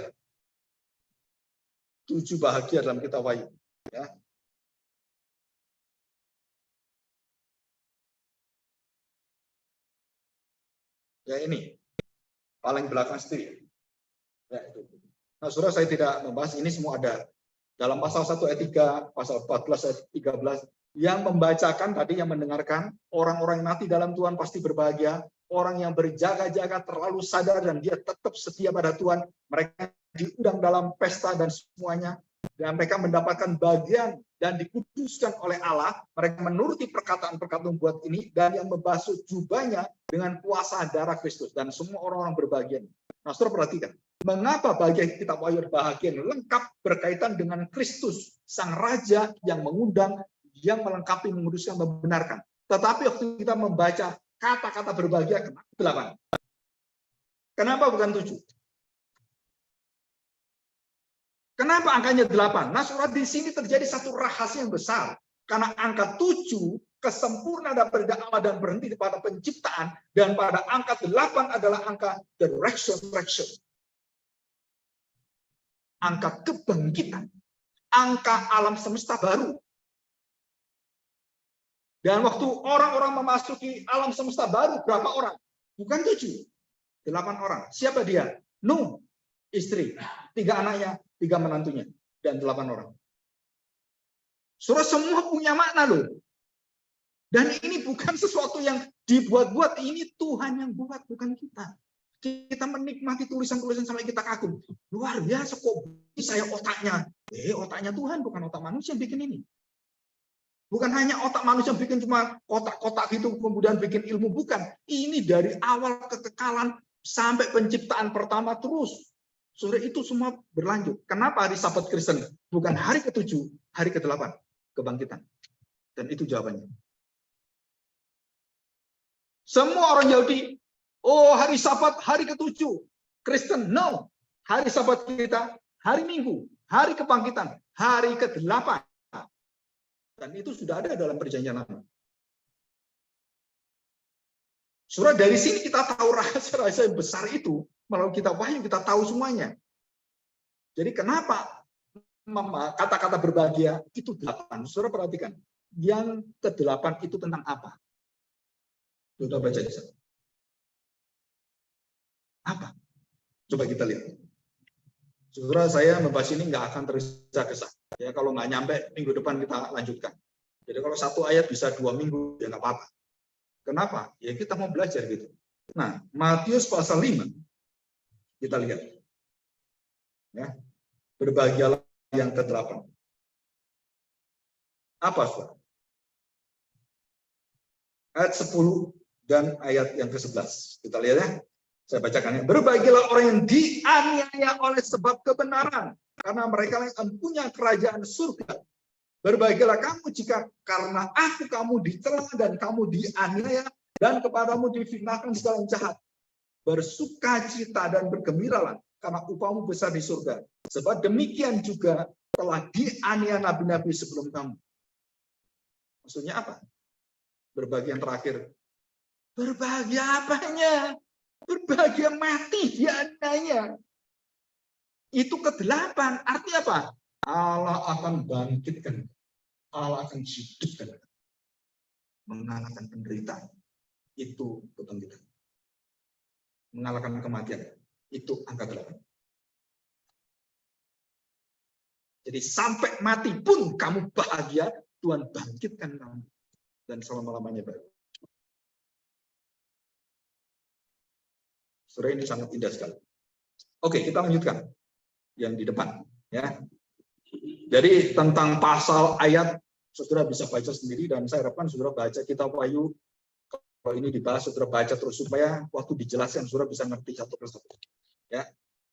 7 bahagia dalam kitab Wahyu. Ya ini, paling belakang sendiri. Ya, itu. Nah, saudara saya tidak membahas ini semua ada. Dalam pasal 1 ayat 3, pasal 14 ayat 13, yang membacakan tadi, yang mendengarkan, orang-orang yang mati dalam Tuhan pasti berbahagia, orang yang berjaga-jaga terlalu sadar dan dia tetap setia pada Tuhan, mereka diundang dalam pesta dan semuanya, dan mereka mendapatkan bagian dan dikuduskan oleh Allah, mereka menuruti perkataan-perkataan buat ini, dan yang membasuh jubahnya dengan kuasa darah Kristus, dan semua orang-orang berbahagia. Nah, saudara perhatikan, mengapa bagian kitab Wahyu bahagian lengkap berkaitan dengan Kristus, Sang Raja yang mengundang, yang melengkapi, menguduskan, membenarkan. Tetapi waktu kita membaca kata-kata berbahagia, kenapa 8? Kenapa bukan 7? Kenapa angkanya 8? Nah, surat di sini terjadi satu rahasia yang besar. Karena angka 7 kesempurnaan daripada Allah dan berhenti pada penciptaan, dan pada angka 8 adalah angka the resurrection. Angka kebangkitan, angka alam semesta baru. Dan waktu orang-orang memasuki alam semesta baru, berapa orang? Bukan 7, 8 orang. Siapa dia? Nuh, istri, 3 anaknya, 3 menantunya, dan 8 orang. Saudara, semua punya makna loh. Dan ini bukan sesuatu yang dibuat-buat, ini Tuhan yang buat, bukan kita. Kita menikmati tulisan-tulisan sampai kita kagum. Luar biasa kok bisa ya otaknya. Otaknya Tuhan, bukan otak manusia yang bikin ini. Bukan hanya otak manusia yang bikin cuma kotak-kotak gitu, kemudian bikin ilmu. Bukan. Ini dari awal kekekalan sampai penciptaan pertama terus. Sore itu semua berlanjut. Kenapa hari Sabat Kristen? Bukan hari ke-7, hari ke-8. Kebangkitan. Dan itu jawabannya. Semua orang Yahudi, oh hari Sabat, hari ke-7. Kristen, no. Hari Sabat kita, hari Minggu, hari kebangkitan, hari ke-8. Dan itu sudah ada dalam perjanjian lama. Saudara, dari sini kita tahu rahasia-rahasia yang besar itu. Melalui kitab Wahyu kita tahu semuanya. Jadi kenapa kata-kata berbahagia itu 8? Saudara perhatikan. Yang ke-8 itu tentang apa? Sudah baca di sana. Apa? Coba kita lihat. Saudara, saya membahas ini nggak akan tergesa-gesa. Ya, kalau nggak nyampe minggu depan kita lanjutkan. Jadi kalau 1 ayat bisa 2 minggu, ya nggak apa-apa. Kenapa? Ya kita mau belajar gitu. Nah, Matius pasal 5, kita lihat. Ya, berbahagialah yang ke-8. Apa, saudara? Ayat 10 dan ayat yang ke-11. Kita lihat ya. Saya bacakan ya. Berbahagialah orang yang dianiaya oleh sebab kebenaran, karena mereka yang punya kerajaan surga. Berbahagialah kamu jika karena aku kamu dicela dan kamu dianiaya dan kepadamu difitnahkan segala yang jahat. Bersukacita dan bergembiralah karena upahmu besar di surga. Sebab demikian juga telah dianiaya nabi-nabi sebelum kamu. Maksudnya apa? Berbahagia yang terakhir. Berbahagia apanya? Berbahagia mati dianiaya. Itu ke-8. Artinya apa? Allah akan bangkitkan. Allah akan hidupkan. Mengalahkan penderitaan. Itu kebangkitan. Mengalahkan kematian. Itu angka 8. Jadi sampai mati pun kamu bahagia, Tuhan bangkitkan kamu. Dan selama-lamanya baik. Saudara, ini sangat indah sekali. Oke, kita lanjutkan yang di depan. Ya. Jadi tentang pasal ayat, saudara bisa baca sendiri, dan saya harapkan saudara baca kitab Wahyu. Kalau ini dibahas, saudara baca terus supaya waktu dijelaskan saudara bisa ngerti satu persatu. Ya.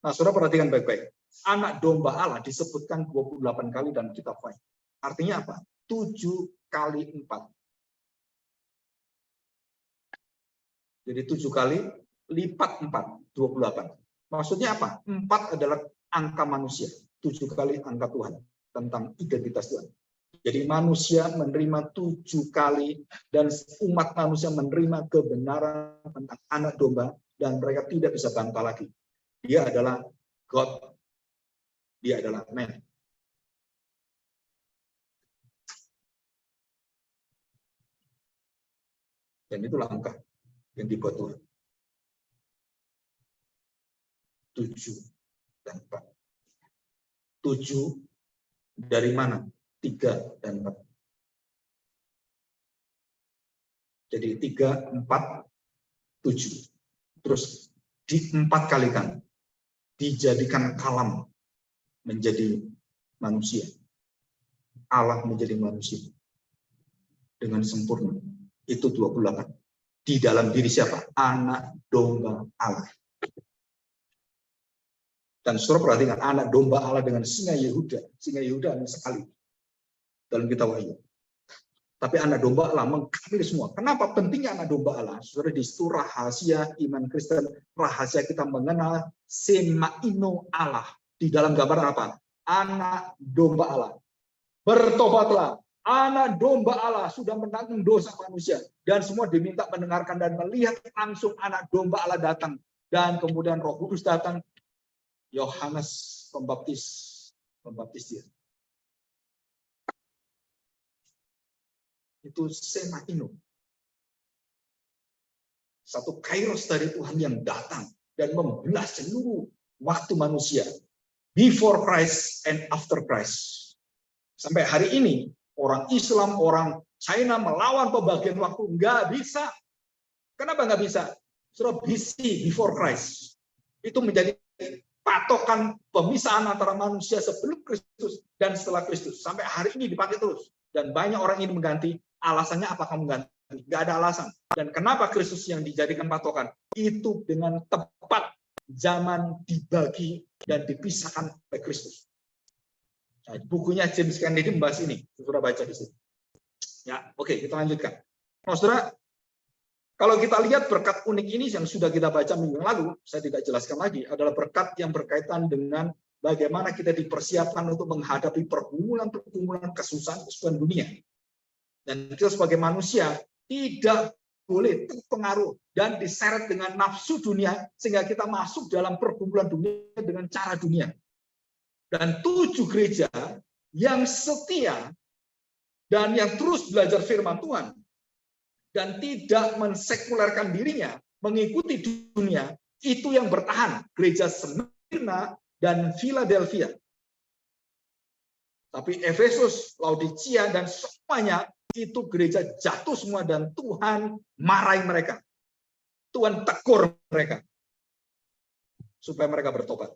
Nah, saudara perhatikan baik-baik. Anak domba Allah disebutkan 28 kali dalam kitab Wahyu. Artinya apa? 7 kali 4. Jadi 7 kali lipat 4, 28. Maksudnya apa? 4 adalah angka manusia, 7 kali angka Tuhan, tentang identitas Tuhan. Jadi manusia menerima 7 kali, dan umat manusia menerima kebenaran tentang anak domba, dan mereka tidak bisa bantah lagi. Dia adalah God, dia adalah man. Dan itulah angka yang dibuat Tuhan. 7 dan 4. 7 dari mana? 3 dan 4. Jadi 3, 4, 7. Terus di-4 kalikan. Dijadikan kalam menjadi manusia. Allah menjadi manusia. Dengan sempurna. Itu 28. Di dalam diri siapa? Anak domba Allah. Dan saudara perhatikan, anak domba Allah dengan singa Yehuda. Singa Yehuda hanya sekali dalam kitab Wahyu. Tapi anak domba Allah mengkapir semua. Kenapa pentingnya anak domba Allah? Saudara, di situ rahasia iman Kristen, rahasia kita mengenal Semaino Allah. Di dalam gambaran apa? Anak domba Allah. Bertobatlah. Anak domba Allah sudah menanggung dosa manusia. Dan semua diminta mendengarkan dan melihat langsung anak domba Allah datang. Dan kemudian Roh Kudus datang. Yohanes pembaptis dia. Itu Semaino. Satu kairos dari Tuhan yang datang dan membelah seluruh waktu manusia. Before Christ and after Christ. Sampai hari ini, orang Islam, orang China melawan pembagian waktu. Nggak bisa. Kenapa nggak bisa? Sudah BC, before Christ. Itu menjadi patokan pemisahan antara manusia sebelum Kristus dan setelah Kristus. Sampai hari ini dipakai terus. Dan banyak orang ini mengganti. Alasannya apa kamu ganti? Nggak ada alasan. Dan kenapa Kristus yang dijadikan patokan? Itu dengan tepat zaman dibagi dan dipisahkan oleh Kristus. Nah, bukunya James Kennedy membahas ini. Saudara baca di sini. Ya, oke, kita lanjutkan. Nah, saudara, kalau kita lihat berkat unik ini yang sudah kita baca minggu yang lalu, saya tidak jelaskan lagi, adalah berkat yang berkaitan dengan bagaimana kita dipersiapkan untuk menghadapi pergumulan-pergumulan kesusahan dunia. Dan kita sebagai manusia tidak boleh terpengaruh dan diseret dengan nafsu dunia, sehingga kita masuk dalam pergumulan dunia dengan cara dunia. Dan 7 gereja yang setia dan yang terus belajar firman Tuhan, dan tidak mensekulerkan dirinya, mengikuti dunia, itu yang bertahan. Gereja Smyrna dan Philadelphia. Tapi Efesus, Laodikia, dan semuanya, itu gereja jatuh semua, dan Tuhan marahi mereka. Tuhan tegur mereka. Supaya mereka bertobat.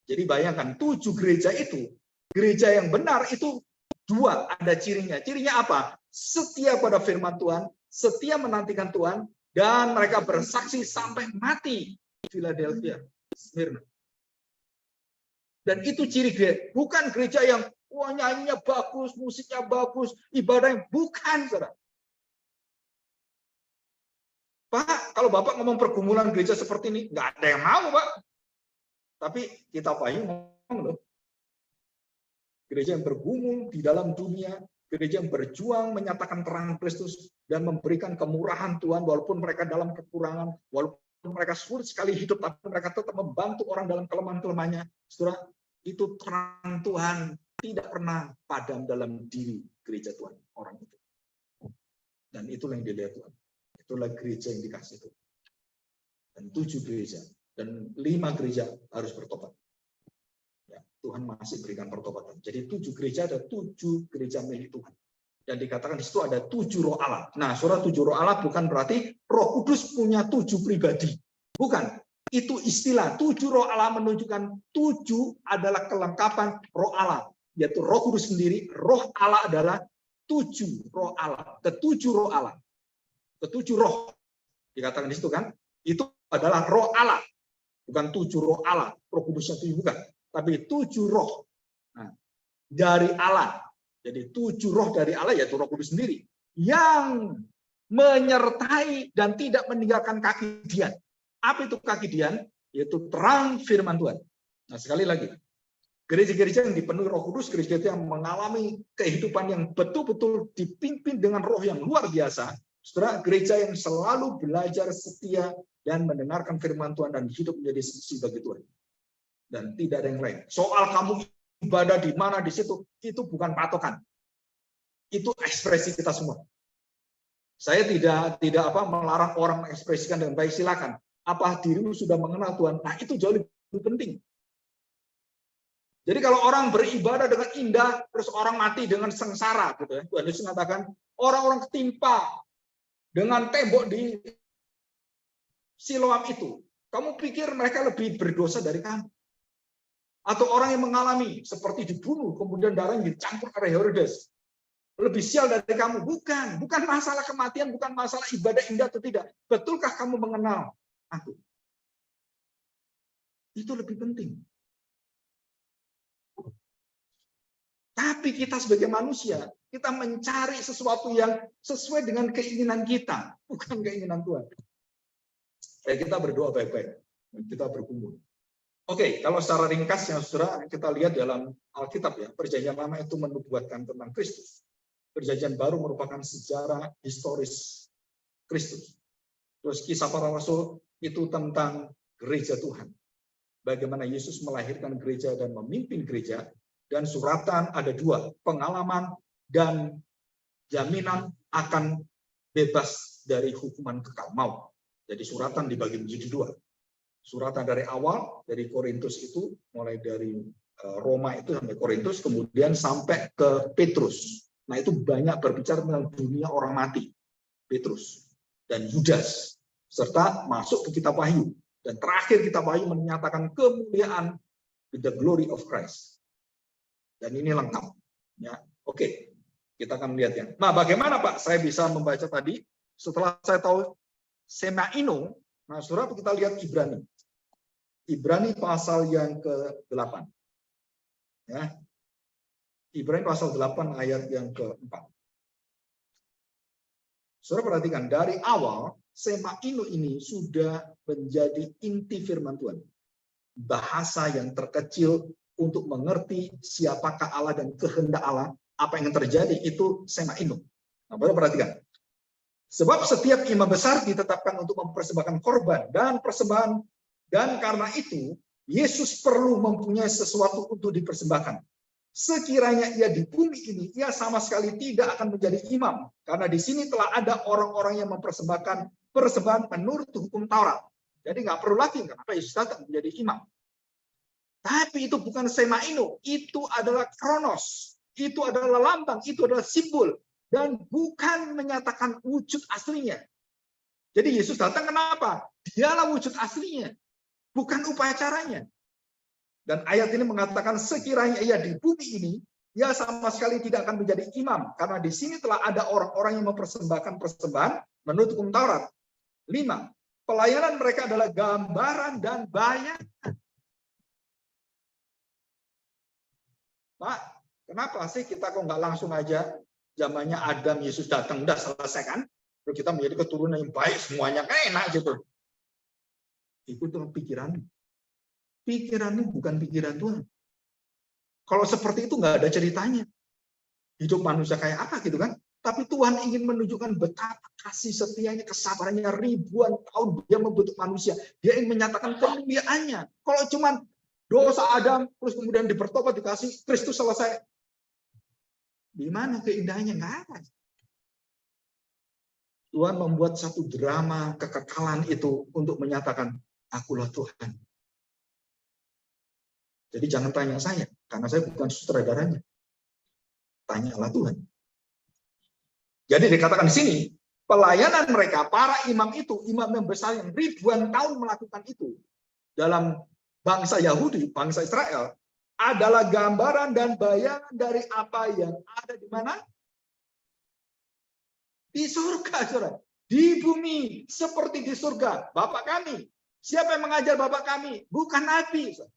Jadi bayangkan, 7 gereja itu, gereja yang benar itu 2, ada cirinya. Cirinya apa? Setia pada firman Tuhan, setia menantikan Tuhan, dan mereka bersaksi sampai mati Philadelphia, Smyrna. Dan itu ciri gereja, bukan gereja yang wah nyanyinya bagus, musiknya bagus, ibadahnya bukan, saudara. Pak, kalau Bapak ngomong pergumulan gereja seperti ini, nggak ada yang mau, Pak. Tapi kita pahami ngomong loh. Gereja yang bergumul di dalam dunia, gereja yang berjuang menyatakan terang Kristus dan memberikan kemurahan Tuhan walaupun mereka dalam kekurangan, walaupun mereka sulit sekali hidup, tapi mereka tetap membantu orang dalam kelemahan-kelemahannya. Saudara, itu terang Tuhan tidak pernah padam dalam diri gereja Tuhan, orang itu. Dan itulah yang dilihat Tuhan. Itulah gereja yang dikasih Tuhan. Dan 7 gereja, dan 5 gereja harus bertobat. Ya, Tuhan masih berikan pertobatan. Jadi 7 gereja, ada 7 gereja milik Tuhan. Dan dikatakan di situ ada 7 roh Allah. Nah, surah 7 roh Allah bukan berarti Roh Kudus punya 7 pribadi. Bukan. Itu istilah. 7 roh Allah menunjukkan 7 adalah kelengkapan roh Allah. Yaitu Roh Kudus sendiri. Roh Allah adalah 7 roh Allah. Ke-7 roh Allah. Ke-7 roh. Dikatakan di situ kan. Itu adalah roh Allah. Bukan 7 roh Allah. Roh Kudusnya 7 bukan. Tapi 7 roh. Nah, dari Allah. Jadi 7 roh dari Allah, yaitu Roh Kudus sendiri. Yang menyertai dan tidak meninggalkan kaki dian. Apa itu kaki dian? Yaitu terang firman Tuhan. Nah, sekali lagi, gereja-gereja yang dipenuhi Roh Kudus, gereja yang mengalami kehidupan yang betul-betul dipimpin dengan roh yang luar biasa, saudara, gereja yang selalu belajar setia dan mendengarkan firman Tuhan dan hidup menjadi saksi bagi Tuhan. Dan tidak ada yang lain. Soal kamu ibadah di mana di situ, itu bukan patokan. Itu ekspresi kita semua. Saya tidak melarang orang mengekspresikan dengan baik, silakan. Apa dirimu sudah mengenal Tuhan? Nah, itu jauh lebih penting. Jadi kalau orang beribadah dengan indah, terus orang mati dengan sengsara, gitu ya. Tuhan Yesus mengatakan, orang-orang ketimpa dengan tembok di Siloam itu, kamu pikir mereka lebih berdosa dari kamu? Atau orang yang mengalami seperti dibunuh, kemudian darahnya dicampur oleh Herodes, lebih sial dari kamu? Bukan masalah kematian, bukan masalah ibadah indah atau tidak. Betulkah kamu mengenal aku? Itu lebih penting. Tapi kita sebagai manusia, kita mencari sesuatu yang sesuai dengan keinginan kita, bukan keinginan Tuhan. Kita berdoa baik-baik, kita berkumpul. Oke, kalau secara ringkasnya, saudara, kita lihat dalam Alkitab ya, Perjanjian Lama itu menubuatkan tentang Kristus. Perjanjian Baru merupakan sejarah historis Kristus. Terus Kisah Para Rasul itu tentang gereja Tuhan. Bagaimana Yesus melahirkan gereja dan memimpin gereja. Dan suratan ada 2, pengalaman dan jaminan akan bebas dari hukuman kekal maut. Jadi suratan dibagi menjadi 2. Suratan dari awal, dari Korintus itu, mulai dari Roma itu sampai Korintus, kemudian sampai ke Petrus. Nah, itu banyak berbicara tentang dunia orang mati. Petrus dan Yudas, serta masuk ke kitab Wahyu. Dan terakhir kitab Wahyu menyatakan kemuliaan, the glory of Christ. Dan ini lengkap. Ya, oke, kita akan melihat ya. Nah, bagaimana Pak saya bisa membaca tadi? Setelah saya tahu Semaino, nah saudara kita lihat Ibrani. Ibrani pasal yang ke-8. Ya. Ibrani pasal 8 ayat yang ke-4. Saudara perhatikan, dari awal Semaino ini sudah menjadi inti firman Tuhan. Bahasa yang terkecil untuk mengerti siapakah Allah dan kehendak Allah, apa yang terjadi itu Semaino. Nah, perhatikan. Sebab setiap imam besar ditetapkan untuk mempersembahkan korban dan persembahan, dan karena itu Yesus perlu mempunyai sesuatu untuk dipersembahkan. Sekiranya ia di bumi ini, ia sama sekali tidak akan menjadi imam, karena di sini telah ada orang-orang yang mempersembahkan persembahan menurut hukum Taurat. Jadi nggak perlu lagi kenapa Yesus datang menjadi imam. Tapi itu bukan Semaino, itu adalah kronos, itu adalah lambang, itu adalah simbol, dan bukan menyatakan wujud aslinya. Jadi Yesus datang kenapa? Dialah wujud aslinya, bukan upacaranya. Dan ayat ini mengatakan sekiranya ia di bumi ini, ia sama sekali tidak akan menjadi imam, karena di sini telah ada orang-orang yang mempersembahkan persembahan menurut hukum Taurat. 5. Pelayanan mereka adalah gambaran dan bayangan. Pak, kenapa sih kita kok nggak langsung aja zamannya Adam, Yesus datang, udah selesai kan? Terus kita menjadi keturunan yang baik semuanya, kan enak gitu. Itu tuh pikiran. Pikirannya bukan pikiran Tuhan. Kalau seperti itu nggak ada ceritanya. Hidup manusia kayak apa gitu kan? Tapi Tuhan ingin menunjukkan betapa kasih setianya, kesabarannya ribuan tahun dia membentuk manusia. Dia ingin menyatakan kemuliaannya. Kalau cuman dosa Adam, terus kemudian dipertobat, dikasih, Kristus selesai. Di mana keindahannya? Nggak ada. Tuhan membuat satu drama kekekalan itu untuk menyatakan, akulah Tuhan. Jadi jangan tanya saya, karena saya bukan sutradaranya. Tanyalah Tuhan. Jadi dikatakan di sini, pelayanan mereka, para imam itu, imam yang besar yang ribuan tahun melakukan itu, dalam bangsa Yahudi, bangsa Israel, adalah gambaran dan bayangan dari apa yang ada di mana? Di surga, saudara. Di bumi, seperti di surga. Bapak kami. Siapa yang mengajar Bapak kami? Bukan Nabi. Saudara.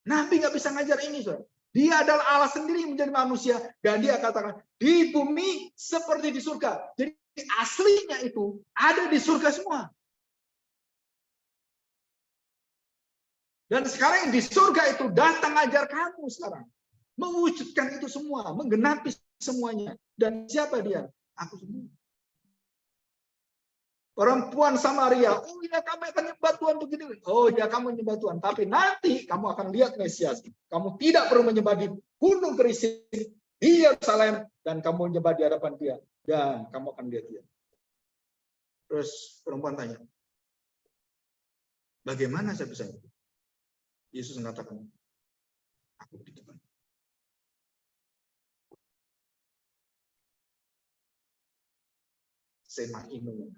Nabi nggak bisa ngajar ini, saudara. Dia adalah Allah sendiri yang menjadi manusia. Dan dia katakan, di bumi seperti di surga. Jadi aslinya itu ada di surga semua. Dan sekarang di surga itu datang ajar kamu sekarang. Mewujudkan itu semua. Menggenapi semuanya. Dan siapa dia? Aku sendiri. Perempuan Samaria, oh ya kami akan nyembah Tuhan begini. Oh ya kamu nyembah Tuhan, tapi nanti kamu akan lihat Mesias. Kamu tidak perlu menyembah di Gunung Gerizim, di Yerusalem, dan kamu menyembah di hadapan dia. Dan kamu akan lihat dia. Terus perempuan tanya, bagaimana saya bisa? Yesus mengatakan, aku di depan. Sema inu.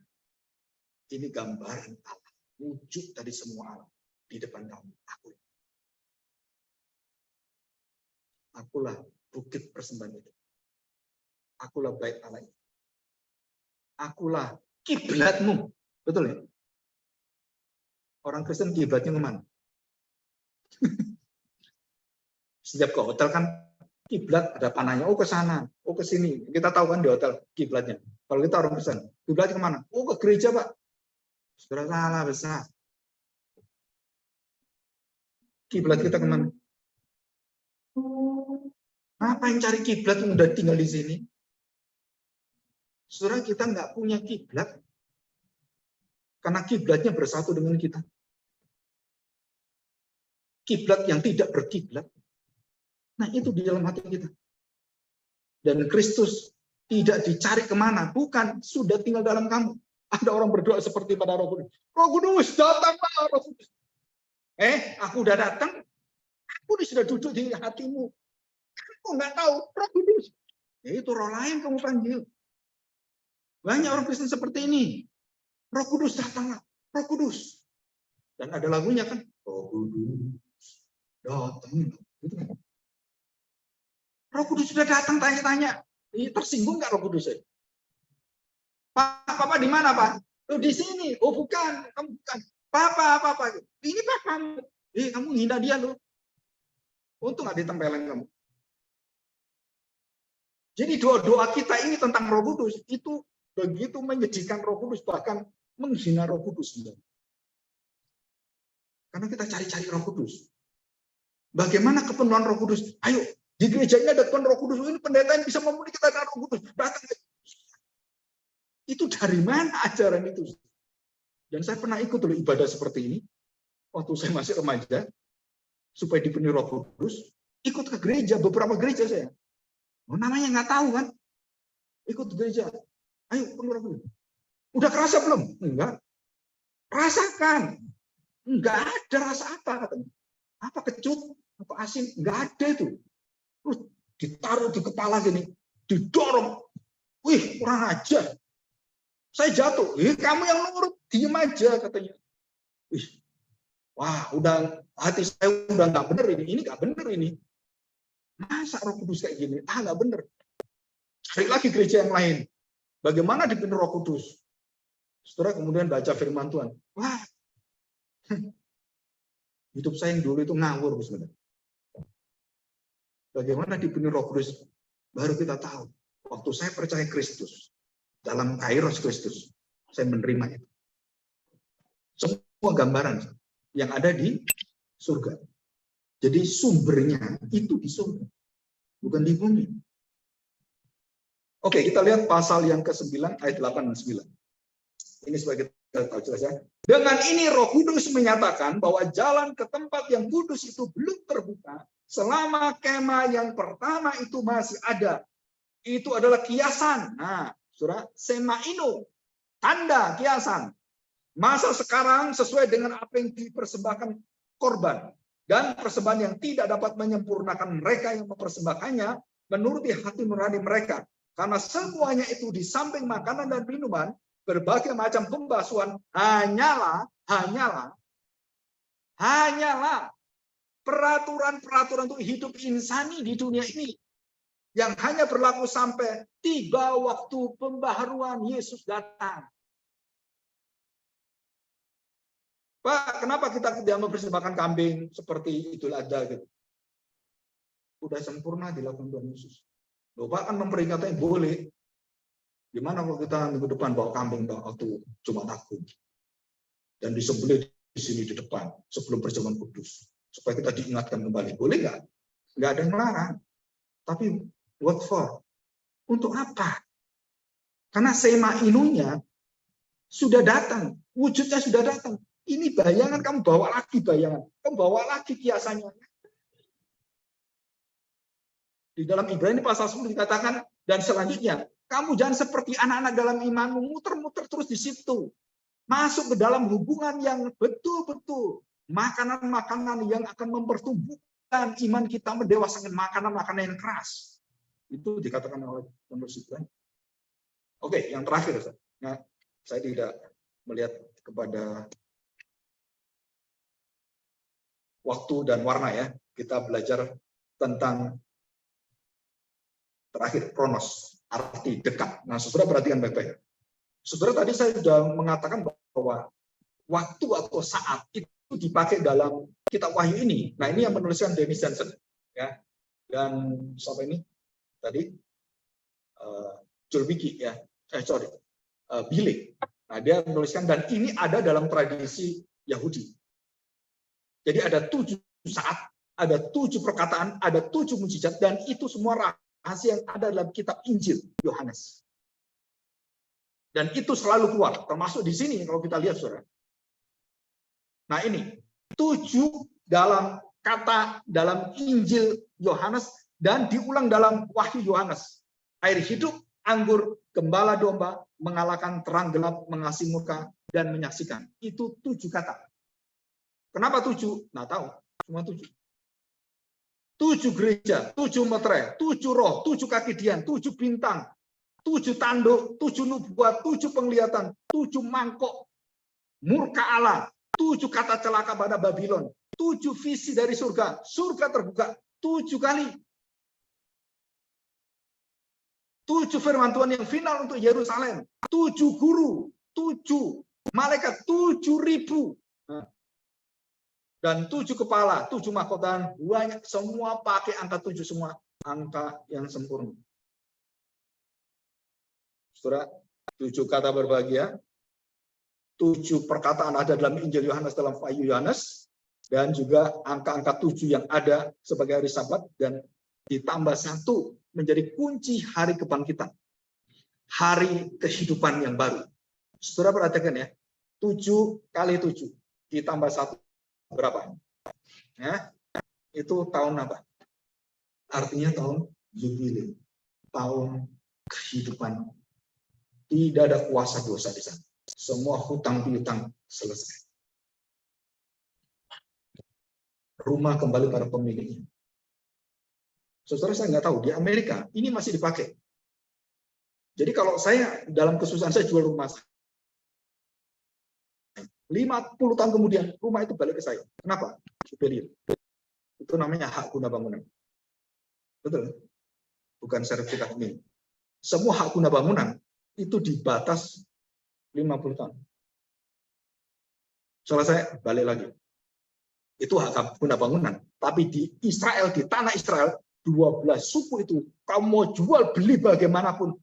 Ini gambaran Allah, wujud dari semua Allah di depan kamu. Akulah bukit persembahan itu. Akulah bait Allah itu. Akulah kiblatmu. Betul ya? Orang Kristen kiblatnya kemana? Setiap ke hotel kan kiblat ada panahnya. Oh ke sana, oh ke sini. Kita tahu kan di hotel kiblatnya. Kalau kita orang Kristen, kiblatnya kemana? Oh ke gereja Pak. Sudah salah besar. Kiblat kita kemana? Apa yang cari kiblat yang udah tinggal di sini? Saudara, kita nggak punya kiblat karena kiblatnya bersatu dengan kita. Kiblat yang tidak berkiblat. Nah itu di dalam hati kita. Dan Kristus tidak dicari kemana, bukan sudah tinggal dalam kamu. Ada orang berdoa seperti pada Roh Kudus. Roh Kudus, datanglah Roh Kudus. Aku udah datang. Aku sudah duduk di hatimu. Kamu nggak tahu Roh Kudus. Ya itu roh lain kamu panggil. Banyak orang Kristen seperti ini. Roh Kudus datanglah. Roh Kudus. Dan ada lagunya kan. Roh Kudus datang. Gitu kan. Roh Kudus sudah datang tanya-tanya. Tersinggung nggak Roh Kudus? Papa di mana Pak? Oh, di sini. Oh bukan, kamu bukan. Papa. Ini Papa. Kamu hina dia loh. Untung nggak ditempelin kamu. Jadi doa-doa kita ini tentang Roh Kudus itu begitu menyedihkan Roh Kudus, bahkan menghina Roh Kudus. Karena kita cari-cari Roh Kudus. Bagaimana kepenuhan Roh Kudus? Ayo, di gereja ini ada kepenuhan Roh Kudus. Ini pendeta yang bisa memenuhi kita dengan Roh Kudus. Datang. Itu dari mana ajaran itu? Dan saya pernah ikut dulu ibadah seperti ini. Waktu saya masih remaja, supaya dipenuhi Roh Kudus, ikut ke gereja, beberapa gereja saya. Oh, namanya nggak tahu kan? Ikut gereja. Ayo, penuh Roh Kudus. Udah kerasa belum? Enggak. Rasakan. Enggak ada rasa apa katanya. Apa kecut? Apa asin? Enggak ada itu. Terus ditaruh di kepala gini, didorong. Wih, kurang ajar. Saya jatuh. Kamu yang nurut, diem aja katanya. Wih, wah, udah hati saya udah nggak bener ini. Ini nggak bener ini. Masa Roh Kudus kayak gini? Nggak bener. Cari lagi gereja yang lain. Bagaimana dipenuhi Roh Kudus? Saudara kemudian baca firman Tuhan. Wah, hidup saya yang dulu itu ngawur sebenarnya. Bagaimana dipenuhi Roh Kudus? Baru kita tahu. Waktu saya percaya Kristus, dalam kairos Kristus, saya menerima itu. Semua gambaran yang ada di surga. Jadi sumbernya itu di surga, bukan di bumi. Oke, kita lihat pasal yang ke-9 ayat 8 dan 9. Ini sebagai kita tahu jelas ya. Dengan ini Roh Kudus menyatakan bahwa jalan ke tempat yang kudus itu belum terbuka selama kemah yang pertama itu masih ada. Itu adalah kiasan. Nah, Saudara, semaino, tanda kiasan. Masa sekarang sesuai dengan apa yang dipersembahkan korban dan persembahan yang tidak dapat menyempurnakan mereka yang mempersembahkannya menuruti hati nurani mereka. Karena semuanya itu di samping makanan dan minuman, berbagai macam pembasuhan hanyalah peraturan-peraturan untuk hidup insani di dunia ini yang hanya berlaku sampai tiba waktu pembaharuan Yesus datang. Pak, kenapa kita tidak mempersembahkan kambing seperti Idul Adha gitu? Udah sempurna dilakukan Tuhan Yesus. Loh, Pak kan memperingatkan boleh. Gimana kalau kita minggu depan bawa kambing waktu Jumat Agung dan disembelih di sini di depan sebelum perjamuan kudus supaya kita diingatkan kembali, boleh nggak? Nggak ada yang melarang. Tapi what for? Untuk apa? Karena sema inunya sudah datang, wujudnya sudah datang. Ini bayangan, kamu bawa lagi bayangan, kamu bawa lagi kiasannya. Di dalam Ibrani pasal 10 dikatakan, dan selanjutnya, kamu jangan seperti anak-anak dalam imanmu, muter-muter terus di situ. Masuk ke dalam hubungan yang betul-betul makanan-makanan yang akan mempertumbuhkan iman kita, mendewasakan makanan-makanan yang keras. Itu dikatakan oleh penulis Ibrani. Oke, yang terakhir. Nah, saya tidak melihat kepada waktu dan warna ya. Kita belajar tentang terakhir kronos, arti dekat. Nah, saudara perhatikan baik-baik. Saudara tadi saya sudah mengatakan bahwa waktu atau saat itu dipakai dalam kitab Wahyu ini. Nah, ini yang menuliskan Dennis Johnson ya. Dan sampai ini tadi Joel Wiki ya. Billy. Nah, dia menuliskan dan ini ada dalam tradisi Yahudi. Jadi ada 7 saat, ada 7 perkataan, ada 7 mujizat, dan itu semua rahasia yang ada dalam kitab Injil Yohanes. Dan itu selalu keluar, termasuk di sini kalau kita lihat, saudara. Nah ini 7 dalam kata dalam Injil Yohanes dan diulang dalam Wahyu Yohanes. Air hidup, anggur, gembala domba, mengalahkan terang gelap, mengasihi muka, dan menyaksikan. Itu 7 kata. Kenapa 7? Nah tahu, cuma 7. 7 gereja, 7 meterai, 7 roh, 7 kaki dian, 7 bintang, 7 tanduk, 7 nubuat, 7 penglihatan, 7 mangkok, murka Allah, 7 kata celaka pada Babylon, 7 visi dari surga, surga terbuka 7 kali. 7 firman Tuhan yang final untuk Yerusalem, 7 guru, 7 malaikat, 7.000. Dan 7 kepala, 7 mahkota, banyak, semua pakai angka 7, semua angka yang sempurna. Saudara, 7 kata berbahagia, 7 perkataan ada dalam Injil Yohanes, dalam Wahyu Yohanes, dan juga angka-angka 7 yang ada sebagai hari Sabat, dan ditambah 1 menjadi kunci hari kebangkitan, hari kehidupan yang baru. Saudara perhatikan ya, 7 kali 7 ditambah 1 berapa? Ya, itu tahun apa? Artinya tahun Jubilee, tahun kehidupan. Tidak ada kuasa dosa di sana. Semua hutang piutang selesai. Rumah kembali pada pemiliknya. Saudara, saya nggak tahu di Amerika ini masih dipakai. Jadi kalau saya dalam kesusahan saya jual rumah, 50 tahun kemudian rumah itu balik ke saya. Kenapa? Jubilee. Itu namanya hak guna bangunan. Betul? Bukan sertifikat milik. Semua hak guna bangunan itu dibatas 50 50 tahun. Selesai, balik lagi. Itu hak guna bangunan. Tapi di Israel, di tanah Israel, 12 suku itu, kamu mau jual beli bagaimanapun,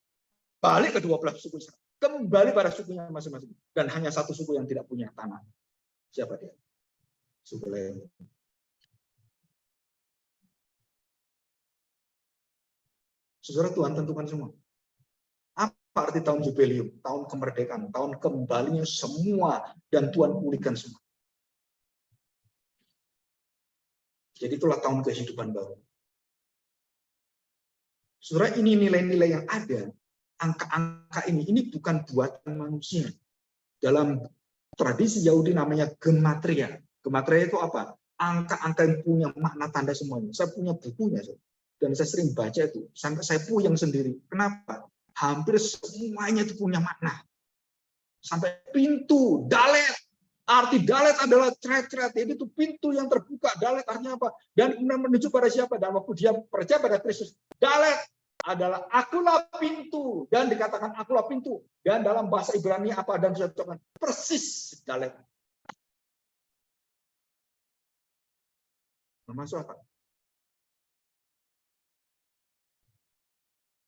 balik ke 12 suku Israel. Kembali pada sukunya masing-masing. Dan hanya satu suku yang tidak punya tanah. Siapa dia? Suku Lewi. Saudara, Tuhan tentukan semua. Apa arti tahun jubileum? Tahun kemerdekaan, tahun kembalinya semua, dan Tuhan pulihkan semua. Jadi itulah tahun kehidupan baru. Saudara, ini nilai-nilai yang ada, angka-angka ini bukan buatan manusia. Dalam tradisi Yahudi namanya gematria. Gematria itu apa? Angka-angka yang punya makna tanda semuanya. Saya punya bukunya, dan saya sering baca itu. Sampai saya puyeng sendiri. Kenapa? Hampir semuanya itu punya makna. Sampai pintu, dalet. Arti dalet adalah ceret-ceret. Jadi itu pintu yang terbuka. Dalet artinya apa? Dan kemudian menuju pada siapa? Dan waktu dia percaya pada Kristus. Dalet adalah akulah pintu. Dan dikatakan akulah pintu. Dan dalam bahasa Ibrani apa? Dan disebutkan persis dalet. Masuk apa?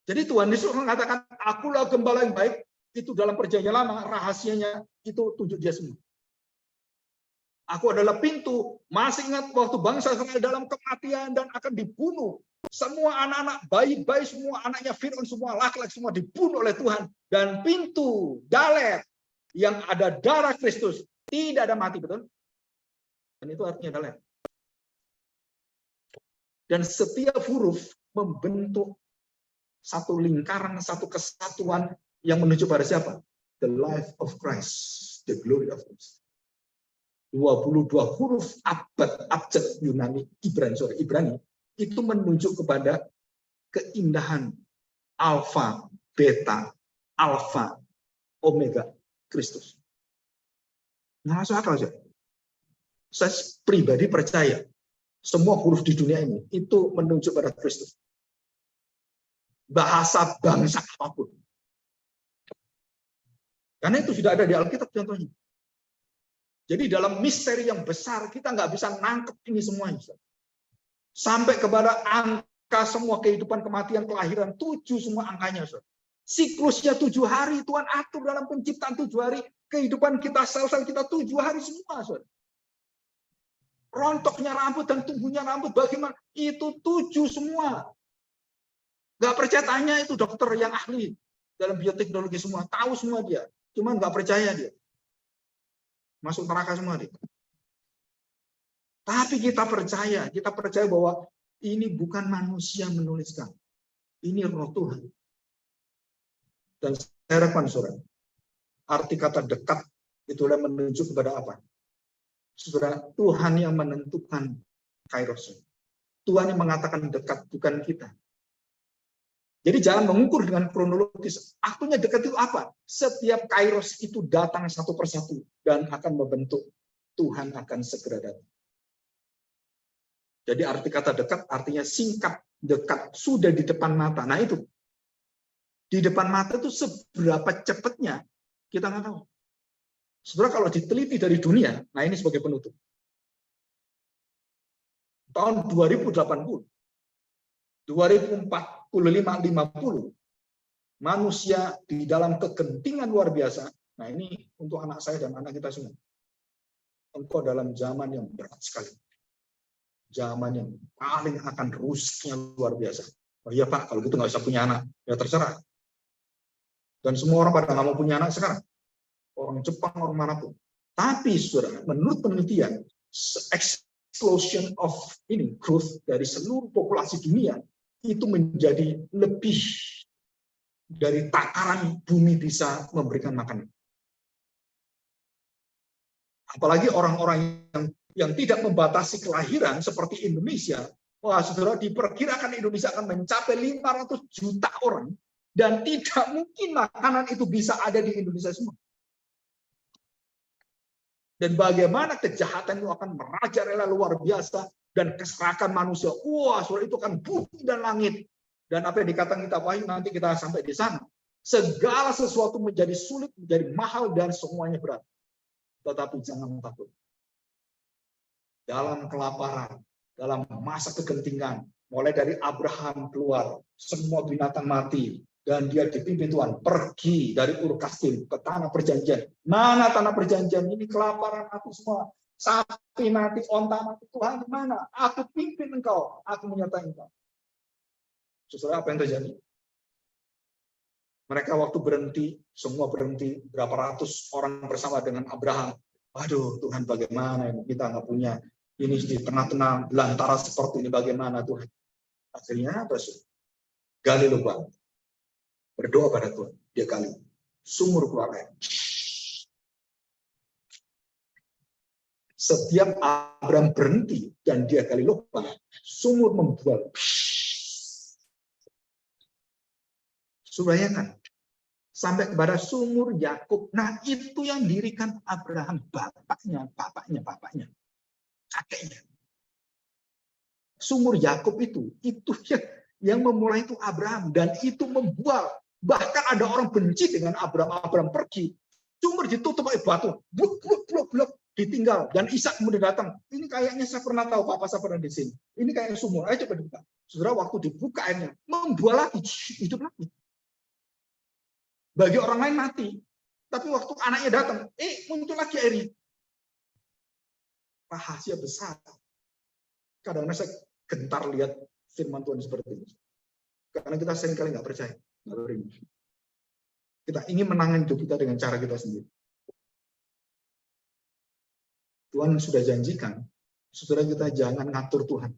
Jadi Tuhan Yesus mengatakan akulah gembala yang baik. Itu dalam perjanjian lama. Rahasianya itu tunjuk dia semua. Aku adalah pintu. Masih ingat waktu bangsa Israel dalam kematian dan akan dibunuh. Semua anak-anak, bayi-bayi semua, anaknya Fir'aun semua, laki-laki semua dibunuh oleh Tuhan. Dan pintu, dalet, yang ada darah Kristus, tidak ada mati, betul? Dan itu artinya dalet. Dan setiap huruf membentuk satu lingkaran, satu kesatuan yang menuju pada siapa? The life of Christ, the glory of Christ. 22 huruf abjad Yunani, Ibrani, itu menunjuk kepada keindahan alfa, beta, alfa, omega, Kristus. Nah, masuk akal saja. Saya pribadi percaya semua huruf di dunia ini itu menunjuk pada Kristus. Bahasa bangsa apapun. Karena itu sudah ada di Alkitab contohnya. Jadi dalam misteri yang besar kita nggak bisa nangkep ini semuanya. Sampai kepada angka semua kehidupan, kematian, kelahiran, 7 semua angkanya. Siklusnya 7 hari, Tuhan atur dalam penciptaan 7 hari. Kehidupan kita, sel-sel kita 7 hari semua. Rontoknya rambut dan tumbuhnya rambut bagaimana? Itu 7 semua. Nggak percaya, tanya itu dokter yang ahli dalam bioteknologi semua. Tahu semua dia. Cuman nggak percaya dia. Masuk neraka semua dia. Tapi kita percaya bahwa ini bukan manusia menuliskan. Ini roh Tuhan. Dan saya harapkan saudara, arti kata dekat itulah menunjuk kepada apa? Saudara, Tuhan yang menentukan kairos. Tuhan yang mengatakan dekat, bukan kita. Jadi jangan mengukur dengan kronologis. Akunya dekat itu apa? Setiap kairos itu datang satu persatu dan akan membentuk. Tuhan akan segera datang. Jadi arti kata dekat artinya singkat, dekat, sudah di depan mata. Nah itu. Di depan mata itu seberapa cepatnya kita nggak tahu. Saudara, kalau diteliti dari dunia, nah ini sebagai penutup. Tahun 2080, 2045-50, manusia di dalam kegentingan luar biasa. Nah ini untuk anak saya dan anak kita semua. Engkau dalam zaman yang berat sekali. Zaman yang paling akan rusaknya luar biasa. Oh iya Pak, kalau gitu nggak usah punya anak. Ya terserah. Dan semua orang pada nggak mau punya anak sekarang. Orang Jepang, orang manapun. Tapi saudara, menurut penelitian, explosion of growth dari seluruh populasi dunia itu menjadi lebih dari takaran bumi bisa memberikan makanan. Apalagi orang-orang yang tidak membatasi kelahiran seperti Indonesia, wah saudara, diperkirakan Indonesia akan mencapai 500 juta orang dan tidak mungkin makanan itu bisa ada di Indonesia semua. Dan bagaimana kejahatan itu akan merajalela luar biasa dan keserakan manusia. Wah, saudara, itu akan bumi dan langit. Dan apa yang dikatakan kitab Wahyu nanti kita sampai di sana. Segala sesuatu menjadi sulit, menjadi mahal, dan semuanya berat. Tetapi jangan takut. Dalam kelaparan, dalam masa kegentingan, mulai dari Abraham keluar, semua binatang mati, dan dia dipimpin Tuhan pergi dari Ur Kasdim ke tanah perjanjian. Mana tanah perjanjian? Ini kelaparan aku semua. Sapi mati, onta mati. Tuhan di mana? Aku pimpin engkau, aku menyertai engkau. Saudara, apa yang terjadi? Mereka waktu berhenti, semua berhenti, berapa ratus orang bersama dengan Abraham. Aduh, Tuhan bagaimana ini? Kita nggak punya ini di tengah-tengah belantara seperti ini, bagaimana Tuhan? Akhirnya gali lubang, berdoa pada Tuhan, dia gali sumur keluar air. Setiap Abraham berhenti dan dia gali lubang, sumur membual. Bayangkan, sampai kepada sumur Yakub. Nah, itu yang dirikan Abraham, bapaknya, kakeknya. Sumur Yakub itu yang memulai itu Abraham, dan itu membual. Bahkan ada orang benci dengan Abraham. Abraham pergi, sumur ditutup oleh batu, blok, ditinggal. Dan Ishak kemudian datang. Ini kayaknya saya pernah tahu, Papa saya pernah di sini. Ini kayaknya sumur. Ayo coba dibuka. Saudara, waktu dibuka airnya, membual lagi, hidup lagi. Bagi orang lain mati, tapi waktu anaknya datang, muncul lagi airnya. Rahasia besar. Kadang-kadang saya gentar lihat firman Tuhan seperti ini. Karena kita seringkali nggak percaya. Kita ingin menangani hidup kita dengan cara kita sendiri. Tuhan sudah janjikan, saudara, kita jangan ngatur Tuhan.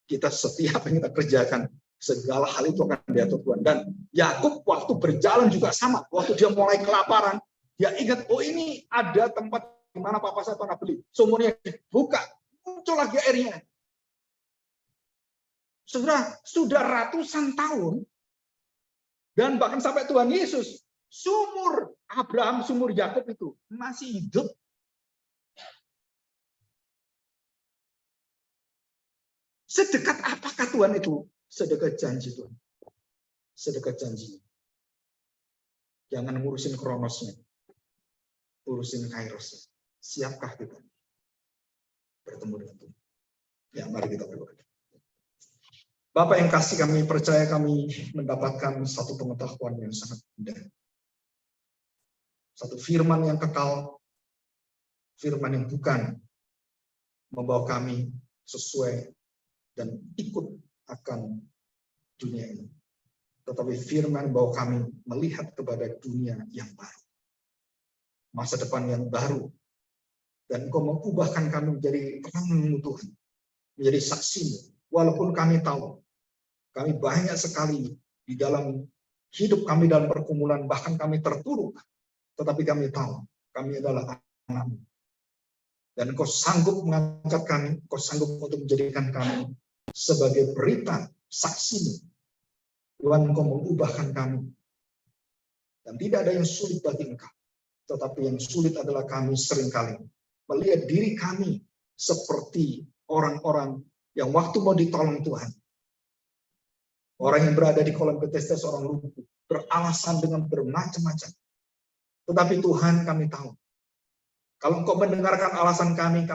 Kita setiap yang kita kerjakan, segala hal itu akan diatur Tuhan. Dan Yakub waktu berjalan juga sama. Waktu dia mulai kelaparan, dia ingat, ini ada tempat di mana papa saya pernah beli. Sumurnya dibuka, muncul lagi airnya. Saudara, sudah ratusan tahun, dan bahkan sampai Tuhan Yesus, sumur Abraham, sumur Yakub itu masih hidup. Sedekat apakah Tuhan itu? Sedekat janji Tuhan. Sedekat janji. Jangan ngurusin kronosnya. Urusin kairosnya. Siapkah kita bertemu dengan Tuhan? Ya, mari kita berdoa. Bapak yang kasih, kami percaya kami mendapatkan satu pengetahuan yang sangat indah. Satu firman yang kekal, firman yang bukan membawa kami sesuai dan ikut akan dunia ini. Tetapi firman bahwa kami melihat kepada dunia yang baru. Masa depan yang baru. Dan Engkau mengubahkan kami menjadi terang Tuhan. Menjadi saksi. Walaupun kami tahu, kami banyak sekali di dalam hidup kami dalam pergumulan, bahkan kami terpuruk. Tetapi kami tahu, kami adalah anak-Mu. Dan Engkau sanggup mengangkat kami, Engkau sanggup untuk menjadikan kami sebagai berita saksi. Tuhan, Engkau mengubahkan kami. Dan tidak ada yang sulit bagi Engkau. Tetapi yang sulit adalah kami seringkali melihat diri kami seperti orang-orang yang waktu mau ditolong Tuhan. Orang yang berada di kolam Bethesda, seorang lumpuh, beralasan dengan bermacam-macam. Tetapi Tuhan, kami tahu, kalau Engkau mendengarkan alasan kami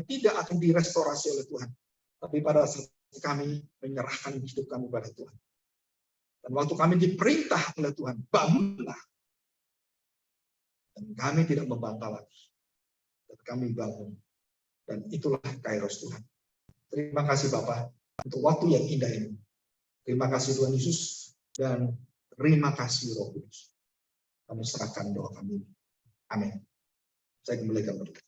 tidak akan direstorasi oleh Tuhan. Tapi pada saat kami menyerahkan hidup kami pada Tuhan. Dan waktu kami diperintah oleh Tuhan, bangunlah. Dan kami tidak membantah lagi. Dan kami bangun. Dan itulah kairos Tuhan. Terima kasih Bapak untuk waktu yang indah ini. Terima kasih Tuhan Yesus. Dan terima kasih Roh Kudus. Kami serahkan doa kami. Amin. Saya kembalikan berdoa.